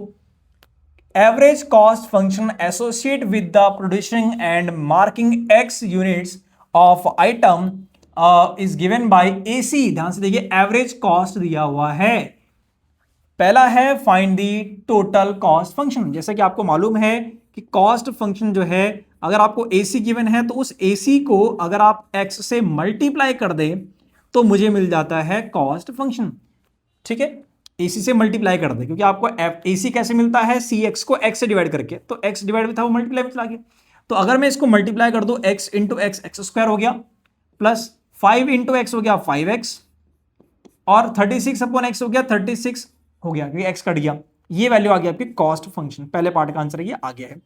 Average cost function associate with the producing and marking x units of item is given bye AC. ध्यान से देखिए, एवरेज कॉस्ट दिया हुआ है। पहला है find the total cost function. जैसा कि आपको मालूम है कि कॉस्ट फंक्शन जो है, अगर आपको AC गिवन है तो उस AC को अगर आप x से मल्टीप्लाई कर दें तो मुझे मिल जाता है कॉस्ट फंक्शन। ठीक है, AC से मल्टीप्लाई कर दे, क्योंकि आपको AC कैसे मिलता है, CX को x से डिवाइड करके, तो x डिवाइड में था वो मल्टीप्लाई में चला गया। तो अगर मैं इसको मल्टीप्लाई कर दूं, x into x x square हो गया, प्लस 5 इंटू एक्स हो गया 5x, और 36 अपॉन एक्स हो गया 36 हो गया, क्योंकि x कट गया। ये वैल्यू आ गया आपकी कॉस्ट फंक्शन। पहले पार्ट का आंसर ये आ गया है।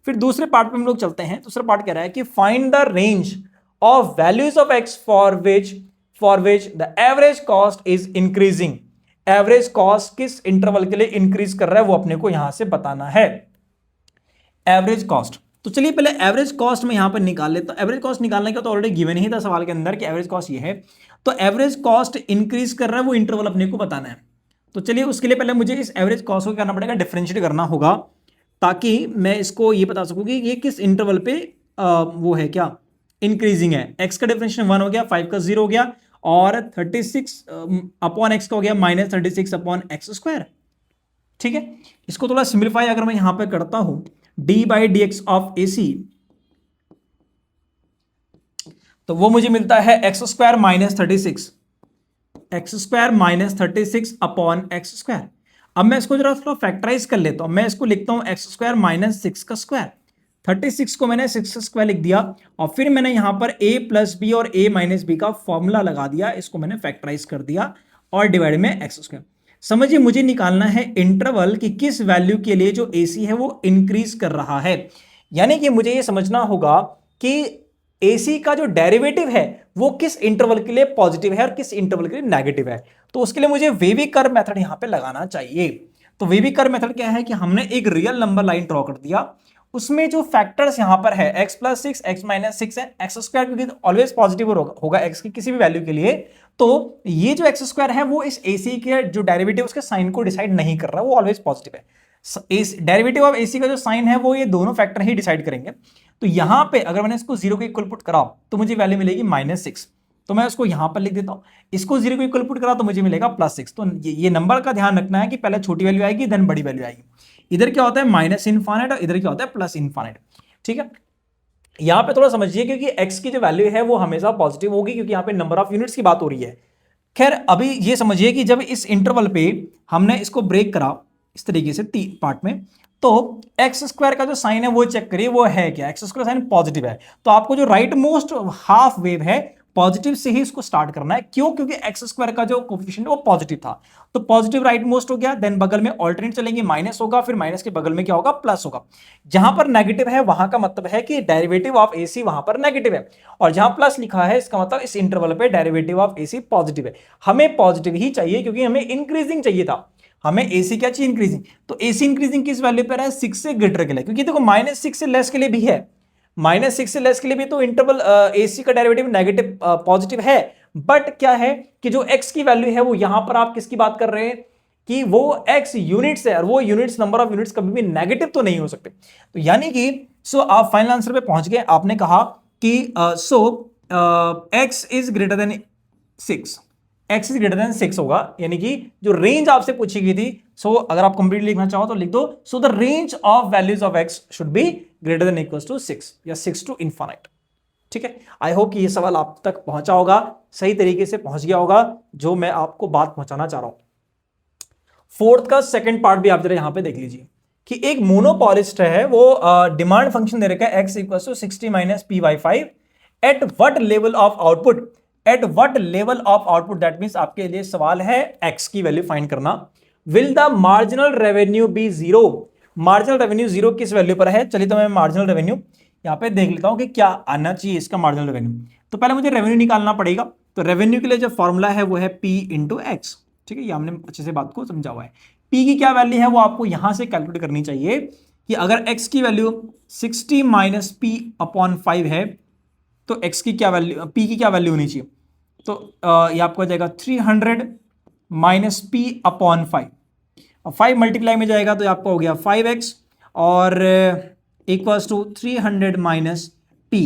फिर दूसरे पार्ट पे हम लोग चलते हैं। दूसरा पार्ट कह रहा है कि find the range of values of x for which the average cost is increasing. Average cost किस इंटरवल के लिए इंक्रीज कर रहा है वो अपने को यहां से बताना है। एवरेज कॉस्ट, तो चलिए पहले एवरेज कॉस्ट में यहां पर निकाल लेता हूं। एवरेज कॉस्ट निकालने का तो ऑलरेडी गिवन ही था सवाल के अंदर कि एवरेज कॉस्ट ये है। तो एवरेज कॉस्ट इंक्रीज कर रहा है, वो इंटरवल अपने को बताना है। तो चलिए उसके लिए पहले मुझे इस एवरेज कॉस्ट को करना पड़ेगा, डिफरेंशिएट करना होगा, ताकि मैं इसको ये बता सकूं कि ये किस इंटरवल पे वो है, क्या इंक्रीजिंग है। x का डिफरेंशिएशन 1 हो गया, 5 का 0 हो गया, और 36 अपॉन एक्स का हो गया -36 अपॉन एक्स स्क्वायर। ठीक है, इसको थोड़ा सिंप्लीफाई अगर मैं यहां पे करता हूं, d/dx ऑफ AC, तो वो मुझे मिलता है x square -36 upon x square. अब मैं इसको जरा थोड़ा फैक्टराइज कर लेता हूं। मैं इसको लिखता हूं x स्क्वायर -6 का स्क्वायर। 36 को मैंने 6 का स्क्वायर लिख दिया, और फिर मैंने यहां पर a प्लस बी और a माइनस बी का फॉर्मूला लगा दिया, इसको मैंने फैक्टराइज कर दिया, और डिवाइड में एक्स स्क्वायर। समझिए, मुझे निकालना है इंटरवल कि किस वैल्यू के लिए जो AC है वो इंक्रीज कर रहा है। यानी कि मुझे ये समझना होगा कि AC का जो डेरिवेटिव है वो किस इंटरवल के लिए पॉजिटिव है और किस इंटरवल के लिए नेगेटिव है। तो उसके लिए मुझे वेवी कर्व मेथड यहां पे लगाना चाहिए। तो वेवी कर्व मेथड क्या है कि हमने एक रियल नंबर लाइन ड्रॉ कर दिया, उसमें जो फैक्टर्स यहां पर है x + 6 x - 6 है, एक्स स्क्वायर क्योंकि ऑलवेज पॉजिटिव होगा x की किसी भी वैल्यू के लिए, तो ये जो एक्स स्क्वायर है वो इस AC के जो डेरिवेटिव उसके साइन को डिसाइड नहीं कर रहा, वो ऑलवेज पॉजिटिव है। डेरिवेटिव ऑफ AC का जो साइन है वो ये दोनों फैक्टर ही डिसाइड करेंगे। तो यहां पे अगर मैंने इसको 0 के इक्वल पुट करा तो मुझे वैल्यू मिलेगी -6, तो मैं उसको यहां पर लिख देता हूं। इसको 0 के इक्वल पुट करा तो मुझे मिलेगा +6। तो ये नंबर का ध्यान रखना है कि पहले छोटी वैल्यू आएगी देन बड़ी वैल्यू आएगी। इधर क्या होता है -∞ और इधर क्या होता है +∞। ठीक है, यहां पे थोड़ा समझिए, क्योंकि x की जो वैल्यू है वो हमेशा पॉजिटिव होगी, क्योंकि यहां पे नंबर ऑफ यूनिट्स की बात हो रही है। खैर, अभी ये समझिए कि जब इस इंटरवल पे हमने इसको ब्रेक करा इस तरीके से 3 पार्ट में, तो एक्स स्क्वायर का जो साइन है वो चेक करिए, वो है क्या, एक्स स्क्वायर साइन पॉजिटिव है, तो आपको जो राइट मोस्ट हाफ वेव है पॉजिटिव से ही इसको स्टार्ट करना है। क्यों? क्योंकि एक्स स्क्वायर का जो कोफिशिएंट वो पॉजिटिव था, तो पॉजिटिव राइट मोस्ट हो गया, देन बगल में ऑल्टरनेट चलेंगे, माइनस होगा, फिर माइनस के बगल में क्या होगा? प्लस होगा। जहां पर नेगेटिव है वहां का मतलब है कि डेरिवेटिव ऑफ एसी वहां पर नेगेटिव है, और जहां प्लस लिखा है इसका मतलब इस इंटरवल पे डेरिवेटिव ऑफ एसी पॉजिटिव है। हमें पॉजिटिव ही चाहिए क्योंकि हमें इंक्रीजिंग चाहिए था, हमें एसी क्या चाहिए? इंक्रीजिंग। तो एसी इंक्रीजिंग किस वैल्यू पर है? 6 से ग्रेटर के लिए, क्योंकि देखो -6 से लेस के लिए भी है, -6 से लेस के लिए भी तो इंटरवल एसी का डेरिवेटिव नेगेटिव पॉजिटिव है। बट क्या है कि जो एक्स की वैल्यू है वो यहां पर आप किसकी बात कर रहे हैं कि वो एक्स यूनिट्स है, और वो यूनिट्स, नंबर ऑफ यूनिट्स कभी भी नेगेटिव तो नहीं हो सकते। तो यानी कि आप फाइनल आंसर पे पहुंच गए। आपने कहा कि x is greater than 6, x is greater than 6 होगा, यानी कि जो रेंज आपसे पूछी गई थी, अगर आप कंप्लीट लिखना चाहो तो लिख दो, the range of values of x should be greater than equal to 6 या 6 टू इनफाइनाइट। ठीक है, आई होप कि ये सवाल आप तक पहुंचा होगा, सही तरीके से पहुंच गया होगा जो मैं आपको बात पहुंचाना चाह रहा हूं। फोर्थ का सेकंड पार्ट भी आप जरा यहां पे देख लीजिए कि एक मोनोपॉलिस्ट है, वो डिमांड फंक्शन दे रखा है x equal to 60 minus py5 at what level of output, at what level of output, that means आपके लिए सवाल है x की वैल्यू फाइंड करना। Will the marginal revenue be zero, marginal revenue zero किस value पर है? चलिए तो मैं मार्जिनल रेवेन्यू यहां पे देख लेता हूं कि क्या आना चाहिए इसका मार्जिनल रेवेन्यू। तो पहले मुझे रेवेन्यू निकालना पड़ेगा, तो रेवेन्यू के लिए जो फॉर्मूला है वो है P इंटू एक्स। ठीक है, ये हमने अच्छे से बात को समझा हुआ है। P की क्या वैल्यू है वो आपको यहां से कैलकुलेट करनी चाहिए कि अगर x की वैल्यू 60 माइनस p अपॉन 5 है तो x की क्या वैल्यू, p की क्या वैल्यू होनी चाहिए? तो ये आपको आ जाएगा 300 माइनस p अपॉन 5, और 5 मल्टीप्लाई में जाएगा तो आपका हो गया 5x और इक्वल्स टू 300 माइनस p।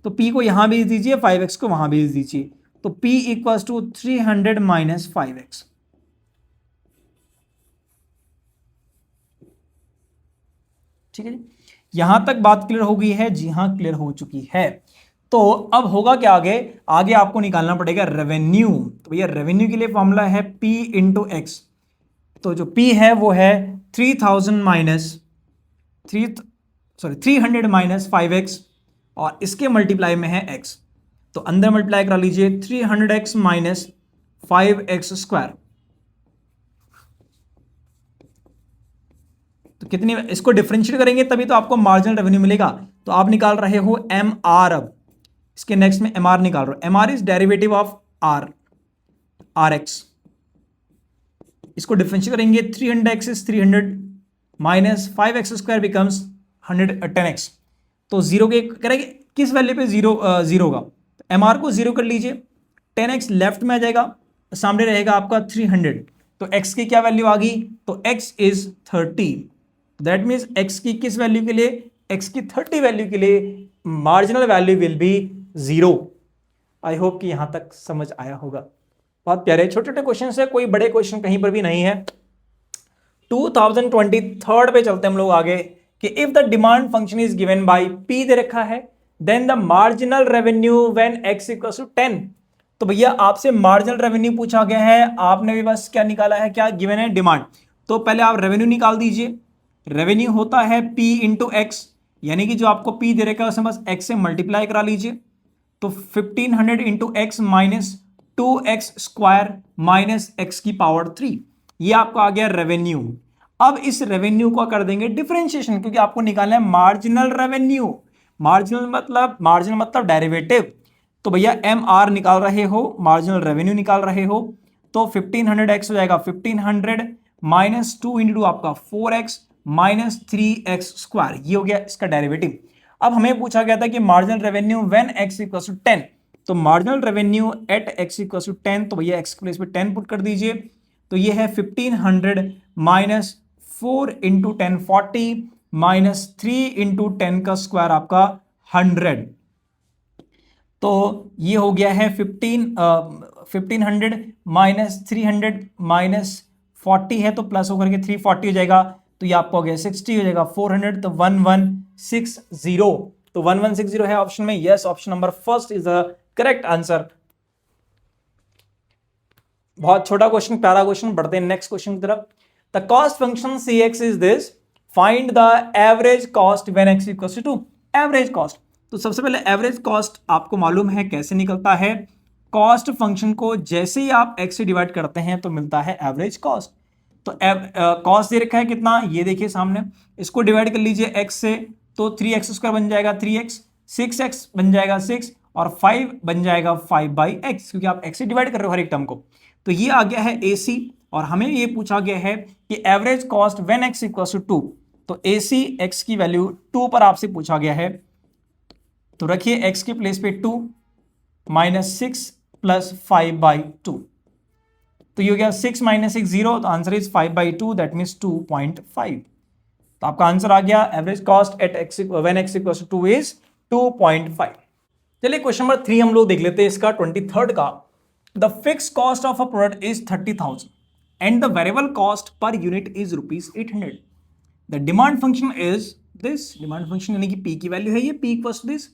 तो p को यहां भेज दीजिए, 5x को वहां भेज दीजिए, तो p equals to 300 minus 5x। ठीक है जी, यहां तक बात क्लियर हो गई है? जी हाँ, क्लियर हो चुकी है। तो अब होगा क्या आगे? आगे आपको निकालना पड़ेगा रेवेन्यू। तो भैया रेवेन्यू के लिए फॉर्मूला है P इंटू एक्स। तो जो P है वो है 3000 माइनस 300 माइनस 5x, और इसके मल्टीप्लाई में है x, तो अंदर मल्टीप्लाई करा लीजिए 300x माइनस 5x स्क्वायर। तो कितनी, इसको डिफरेंशिएट करेंगे तभी तो आपको मार्जिनल रेवेन्यू मिलेगा। तो आप निकाल रहे हो MR, अब इसके नेक्स्ट में MR निकाल रहे हो। MR is derivative of RX। इसको डिफरेंशिएट करेंगे, 300x is 300 minus 5x square becomes 110x। तो जीरो के करेंगे किस वैल्यू पे? जीरो होगा, MR को जीरो कर लीजिए, 10x लेफ्ट में आ जाएगा, सामने रहेगा आपका 300। तो x की क्या वैल्यू आ गई? तो x is 30। That means x की किस वैल्यू के लिए? x की 30 वैल्यू के लिए marginal value will be zero. I hope कि यहां तक समझ आया होगा। बहुत प्यारे छोटे छोटे क्वेश्चन है, कोई बड़े क्वेश्चन कहीं पर भी नहीं है। 2023 पे चलते हम लोग आगे कि if the demand function is given by P दे रखा है, then the marginal revenue when x equals to 10। तो भैया आपसे मार्जिनल रेवेन्यू पूछा गया है, आपने भी बस क्या निकाला है? क्या गिवन है? डिमांड। तो पहले आप रेवेन्यू निकाल दीजिए। रेवेन्यू होता है P इंटू एक्स, यानी कि जो आपको P दे रखा है उसमें बस x से मल्टीप्लाई करा लीजिए। तो 1500 into x minus 2x square minus x की पावर 3, ये आपको आ गया रेवेन्यू। अब इस रेवेन्यू को कर देंगे डिफरेंशिएशन, क्योंकि आपको निकालना है मार्जिनल रेवेन्यू। मार्जिनल मतलब डेरिवेटिव। तो भैया MR निकाल रहे हो, मार्जिनल रेवेन्यू निकाल रहे हो, तो 1500x हो जाएगा 1500 माइनस 2 इंटू आपका 4x माइनस 3x स्क्वायर, ये हो गया इसका डेरिवेटिव। अब हमें पूछा गया था कि marginal revenue when x equals to 10। तो marginal revenue at x equals to 10, तो भैया x के प्लेस पे 10 पुट कर दीजिए। तो ये है 1500 माइनस 4 इंटू 10 40 माइनस 3 इंटू 10 का स्क्वायर आपका 100। तो ये हो गया है 1500 माइनस 300 माइनस 40 है, तो प्लस होकर के 340 हो जाएगा, तो ये आपको हो गया 60 हो जाएगा 400, तो 1160। तो 1160 है ऑप्शन में। Yes, option number first is the correct answer. बहुत छोटा क्वेश्चन, प्यारा क्वेश्चन। बढ़ते हैं नेक्स्ट क्वेश्चन की तरफ। The cost function cx is this, find the average cost when x equals to average cost. तो सबसे पहले एवरेज कॉस्ट आपको मालूम है कैसे निकलता है। कॉस्ट फंक्शन को जैसे ही आप x से डिवाइड करते हैं तो मिलता है एवरेज कॉस्ट। तो कॉस्ट दे रखा है कितना, ये देखिए सामने, इसको डिवाइड कर लीजिए x से, तो 3x² बन जाएगा 3x, 6x बन जाएगा 6 और 5 बन जाएगा 5/x, क्योंकि आप x से डिवाइड कर रहे हो हर एक टर्म को। तो ये आ गया है AC, और हमें ये पूछा गया है कि एवरेज कॉस्ट व्हेन x = 2, तो AC x की वैल्यू 2 पर आपसे पूछा गया है। तो रखिए x के प्लेस पे 2 -6 + 5/2, तो ये हो गया 6 - 6 0, तो आंसर इज 5/2, दैट मीन्स 2.5। तो आपका आंसर आ गया average cost at x when x = 2 is 2.5। चलिए क्वेश्चन नंबर 3 हम लोग देख लेते हैं इसका, 23rd का। The fix cost of a product is 30,000 and the variable cost per unit is ₹800। The demand function is this, demand function यानी कि P की वैल्यू है ये, P equals to this.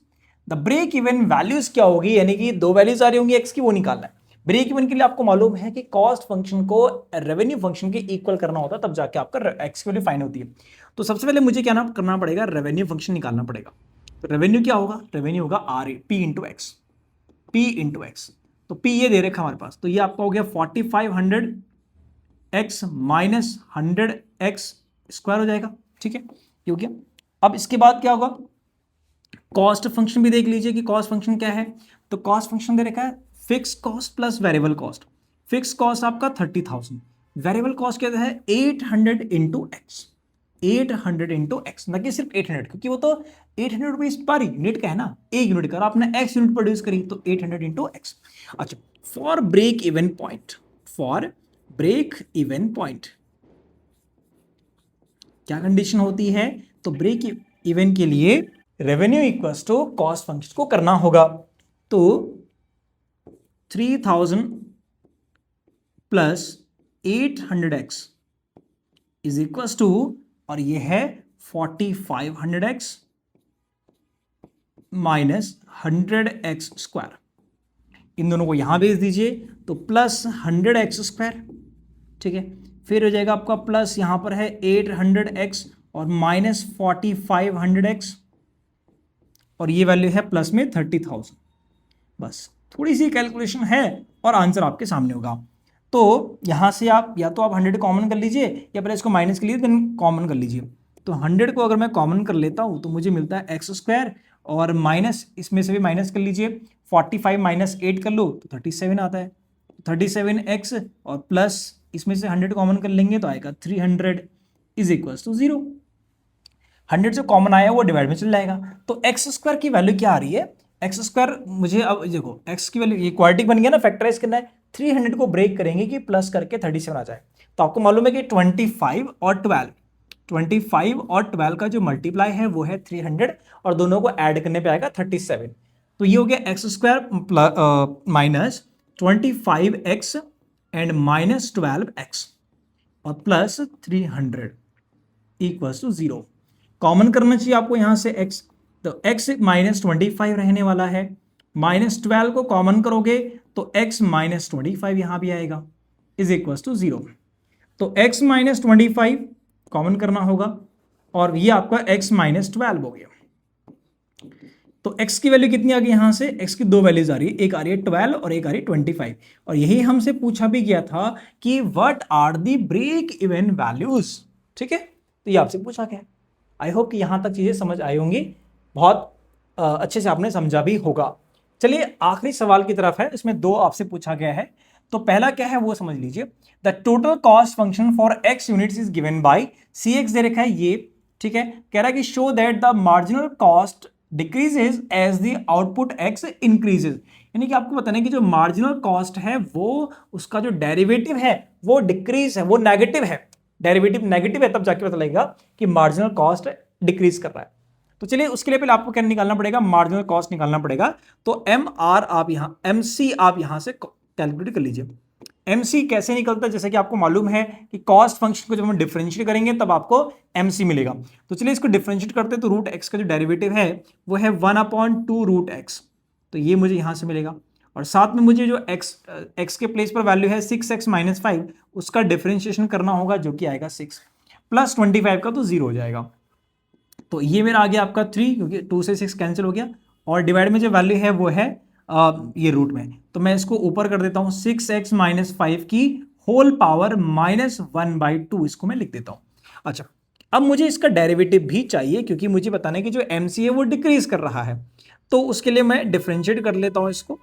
The break even values क्या होगी, यानी कि दो वैल्यूज आ रही होंगी x की, वो निकालना है। ब्रेक इवन के लिए आपको मालूम है कि कॉस्ट फंक्शन को रेवेन्यू फंक्शन के इक्वल करना होता है, तब जाके आपका x की वैल्यू फाइन होती है। तो सबसे पहले मुझे क्या करना पड़ेगा, रेवेन्यू फंक्शन निकालना पड़ेगा। तो रेवेन्यू क्या होगा, रेवेन्यू होगा P into x, P into x. तो P ये दे रखा हमारे पास, तो ये आपका हो गया 4500x माइनस 100x² हो जाएगा, ठीक है, ये हो गया। अब इसके बाद क्या होगा, कॉस्ट फंक्शन भी देख लीजिए कि कॉस्ट फंक्शन क्या है। तो कॉस्ट फंक्शन दे रखा है fix cost plus variable cost. Fix cost आपका 30,000, वेरिएबल कॉस्ट क्या है 800 इंटू एक्स, 800 इंटू एक्स, न कि सिर्फ 800, क्योंकि वो तो 800 रुपीज पर यूनिट का है ना, एक यूनिट का, आपने x यूनिट प्रोड्यूस करी तो 800 इंटू एक्स। अच्छा, for break even point, for break even point क्या कंडीशन होती है, तो ब्रेक इवन के लिए revenue equals to cost function को करना होगा। तो 3000 plus 800x is equals to, और ये है 4500x माइनस 100x²। इन दोनों को यहां भेज दीजिए, तो प्लस 100x², ठीक है, फिर हो जाएगा आपका प्लस यहां पर है 800x और माइनस 4500x, और ये वैल्यू है प्लस में 30,000। बस थोड़ी सी कैलकुलेशन है और आंसर आपके सामने होगा। तो यहां से आप या तो आप 100 कॉमन कर लीजिए, या पहले इसको माइनस के लिए देन कॉमन कर लीजिए। तो 100 को अगर मैं कॉमन कर लेता हूं तो मुझे मिलता है x², और माइनस इसमें से भी माइनस कर लीजिए, 45 माइनस 8 कर लो तो 37 आता है, 37x, और प्लस इसमें से 100 कॉमन कर लेंगे तो आएगा 300 इज इक्वल्स टू 0। 100 जो कॉमन आया वो डिवाइड में चल जाएगा। तो x² की वैल्यू क्या आ रही है, x² मुझे, अब देखो x की वैल्यू, ये क्वाड्रेटिक बन गया ना, फैक्टराइज करना है, 300 को ब्रेक करेंगे कि प्लस करके 37 आ जाए। तो आपको मालूम है कि 25 और 12 का जो मल्टीप्लाई है वो है 300, और दोनों को ऐड करने पे आएगा 37। तो ये हो गया x² minus 25x and minus 12x और प्लस 300 इक्वल्स टू 0। कॉमन करना चाहिए आपको यहां से x, तो x माइनस 25 रहने वाला है, माइनस 12 को कॉमन करोगे तो x माइनस 25 यहां भी आएगा, इज इक्वल्स टू 0। तो x माइनस 25 कॉमन करना होगा, और ये आपका x माइनस 12 हो गया। तो x की वैल्यू कितनी आ गई, यहां से x की दो वैल्यूज आ रही है, एक आ रही है 12 और एक आ रही है 25, और यही हमसे पूछा भी गया था कि what are the break even values, ठीक है, तो ये आपसे पूछा गया। आई होप कि यहां तक चीजें समझ आई होंगी, बहुत अच्छे से आपने समझा भी होगा। चलिए आखिरी सवाल की तरफ है, इसमें दो आपसे पूछा गया है। तो पहला क्या है वो समझ लीजिए, the total cost function for x units is given by cx दे रखा है ये, ठीक है, कह रहा है कि show that the marginal cost decreases as the output x increases, यानी कि आपको बताना है कि जो मार्जिनल कॉस्ट है वो उसका जो डेरिवेटिव है वो डिक्रीज है, वो नेगेटिव है, डेरिवेटिव नेगेटिव है, तब जाके पता लगेगा कि मार्जिनल कॉस्ट डिक्रीज कर रहा है। तो चलिए उसके लिए पहले आपको क्या निकालना पड़ेगा, मार्जिनल कॉस्ट निकालना पड़ेगा। तो MR आप यहाँ, MC आप यहां से कैलकुलेट कर लीजिए। MC कैसे निकलता है, जैसे कि आपको मालूम है कि कॉस्ट फंक्शन को जब हम डिफरेंशिएट करेंगे तब आपको MC मिलेगा। तो चलिए इसको डिफरेंशिएट करते हैं, तो रूट x का जो डेरिवेटिव है वो है 1/2 रूट x, तो ये मुझे यहां से मिलेगा, और साथ में मुझे जो x के प्लेस पर वैल्यू है 6x माइनस 5, उसका डिफरेंशिएशन करना होगा, जो कि आएगा 6 प्लस 25 का तो 0 हो जाएगा। तो ये मेरा आ गया आपका 3, क्योंकि 2 से 6 कैंसिल हो गया, और डिवाइड में जो वैल्यू है वो है ये रूट में, तो मैं इसको ऊपर कर देता हूं 6x माइनस 5 की होल पावर -1/2, इसको मैं लिख देता हूं। अच्छा, अब मुझे इसका डेरिवेटिव भी चाहिए क्योंकि मुझे बताना है कि जो mc है वो डिक्रीज कर रहा है, तो उसके लिए मैं डिफरेंशिएट कर लेता हूं इसको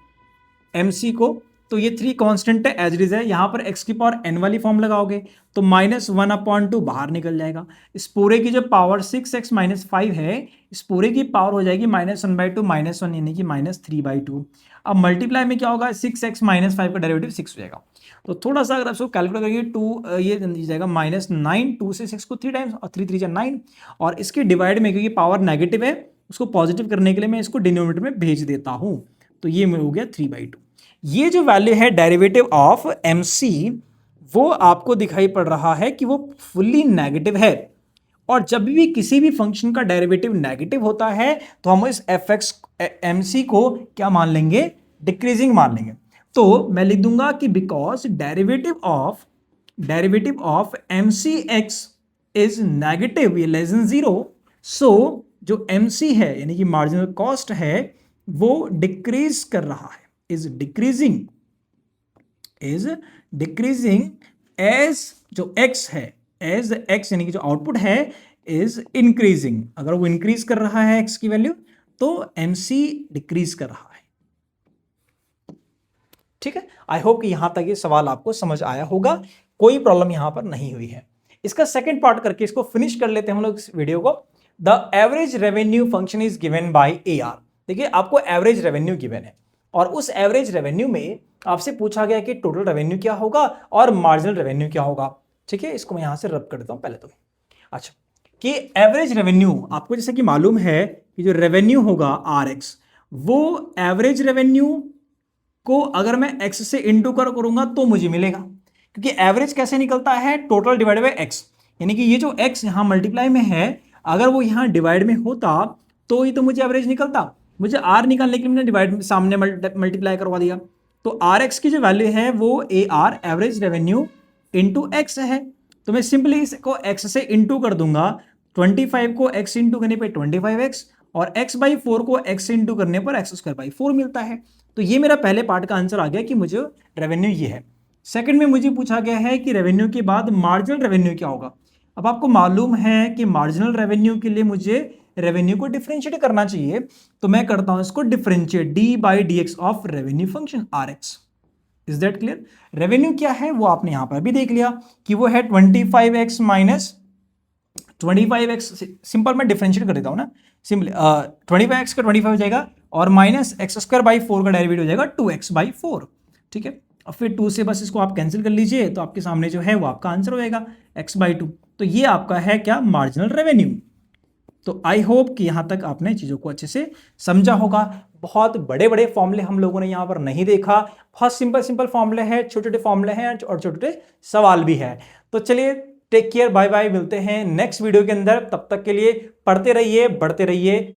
mc को। तो ये 3 कांस्टेंट है एज इट इज है, यहां पर x की पावर n वाली फॉर्म लगाओगे तो -1/2 बाहर निकल जाएगा। इस पूरे की जो पावर 6x माइनस 5 है, इस पूरे की पावर हो जाएगी -1/2 -1 यानी कि -3/2। अब मल्टीप्लाई में क्या होगा, 6x माइनस 5 का डेरिवेटिव 6 हो जाएगा। तो थोड़ा सा अगर आप इसको कैलकुलेट करेंगे 2 ये जाएगा -9, 2 से 6 को 3 टाइम्स और 3 3 9, और इसके डिवाइड में क्योंकि पावर नेगेटिव है उसको पॉजिटिव करने के लिए मैं इसको डिनोमिनेटर में भेज देता हूं, तो ये हो गया 3/2। ये जो वैल्यू है डेरिवेटिव ऑफ mc, वो आपको दिखाई पड़ रहा है कि वो फुल्ली नेगेटिव है, और जब भी किसी भी फंक्शन का डेरिवेटिव नेगेटिव होता है तो हम इस fx mc को क्या मान लेंगे, डिक्रीजिंग मान लेंगे। तो मैं लिख दूंगा कि because derivative of mc x is negative less than 0, सो जो mc है यानी कि मार्जिनल कॉस्ट है वो डिक्रीज कर रहा है, इज डिक्रीजिंग एज जो x है, एज x यानी कि जो आउटपुट है इज इंक्रीजिंग। अगर वो इंक्रीज कर रहा है x की वैल्यू तो mc डिक्रीज कर रहा है। ठीक है, आई होप कि यहां तक ये सवाल आपको समझ आया होगा, कोई प्रॉब्लम यहां पर नहीं हुई है। इसका सेकंड पार्ट करके इसको फिनिश कर लेते हैं हम लोग इस वीडियो को। The average revenue function is given bye AR। देखिए आपको एवरेज रेवेन्यू गिवन है और उस एवरेज रेवेन्यू में आपसे पूछा गया कि टोटल रेवेन्यू क्या होगा और मार्जिनल रेवेन्यू क्या होगा। ठीक है, इसको मैं यहां से रब कर देता हूं पहले तो। अच्छा, कि एवरेज रेवेन्यू आपको जैसे कि मालूम है कि जो रेवेन्यू होगा RX, वो एवरेज रेवेन्यू को अगर मैं x से इंटू करूंगा तो मुझे मिलेगा, क्योंकि एवरेज कैसे निकलता है, टोटल डिवाइड बाय x, यानी कि ये जो x यहां मल्टीप्लाई में है अगर वो यहां डिवाइड में होता तो ही तो मुझे एवरेज निकलता। मुझे r निकालने के लिए मैंने डिवाइड सामने मल्टीप्लाई करवा दिया, तो RX की जो वैल्यू है वो AR average revenue into x है। तो मैं सिंपली इसको x से इंटू कर दूंगा, 25 को x इंटू करने पे 25x और x/4 को x इंटू करने पर x²/4 मिलता है। तो ये मेरा पहले पार्ट का आंसर आ गया कि मुझे रेवेन्यू ये है। सेकंड में मुझे पूछा गया है कि रेवेन्यू के बाद मार्जिनल रेवेन्यू क्या होगा। अब आपको मालूम है कि मार्जिनल रेवेन्यू के लिए मुझे रेवेन्यू को डिफरेंशिएट करना चाहिए, तो मैं करता हूं इसको differentiate d/dx of revenue function RX। Is that clear? Revenue क्या है वो आपने यहां पर भी देख लिया कि वो है 25x माइनस 25x, सिंपल मैं डिफरेंशिएट कर देता हूं ना, सिंपली 25x का 25 हो जाएगा और माइनस x²/4 का डेरिवेटिव हो जाएगा 2x/4। ठीक है, और फिर 2 से बस इसको आप कैंसिल कर लीजिए तो आपके सामने जो है वो आपका आंसर हो जाएगा x/2। तो ये आपका है क्या, मार्जिनल रेवेन्यू। तो आई होप कि यहां तक आपने चीजों को अच्छे से समझा होगा। बहुत बड़े बड़े फॉर्मूले हम लोगों ने यहां पर नहीं देखा, बहुत सिंपल फॉर्मूले हैं, छोटे छोटे फॉर्मूले हैं और छोटे छोटे सवाल भी है। तो चलिए, टेक केयर, बाय बाय, मिलते हैं नेक्स्ट वीडियो के अंदर। तब तक के लिए पढ़ते रहिए, बढ़ते रहिए।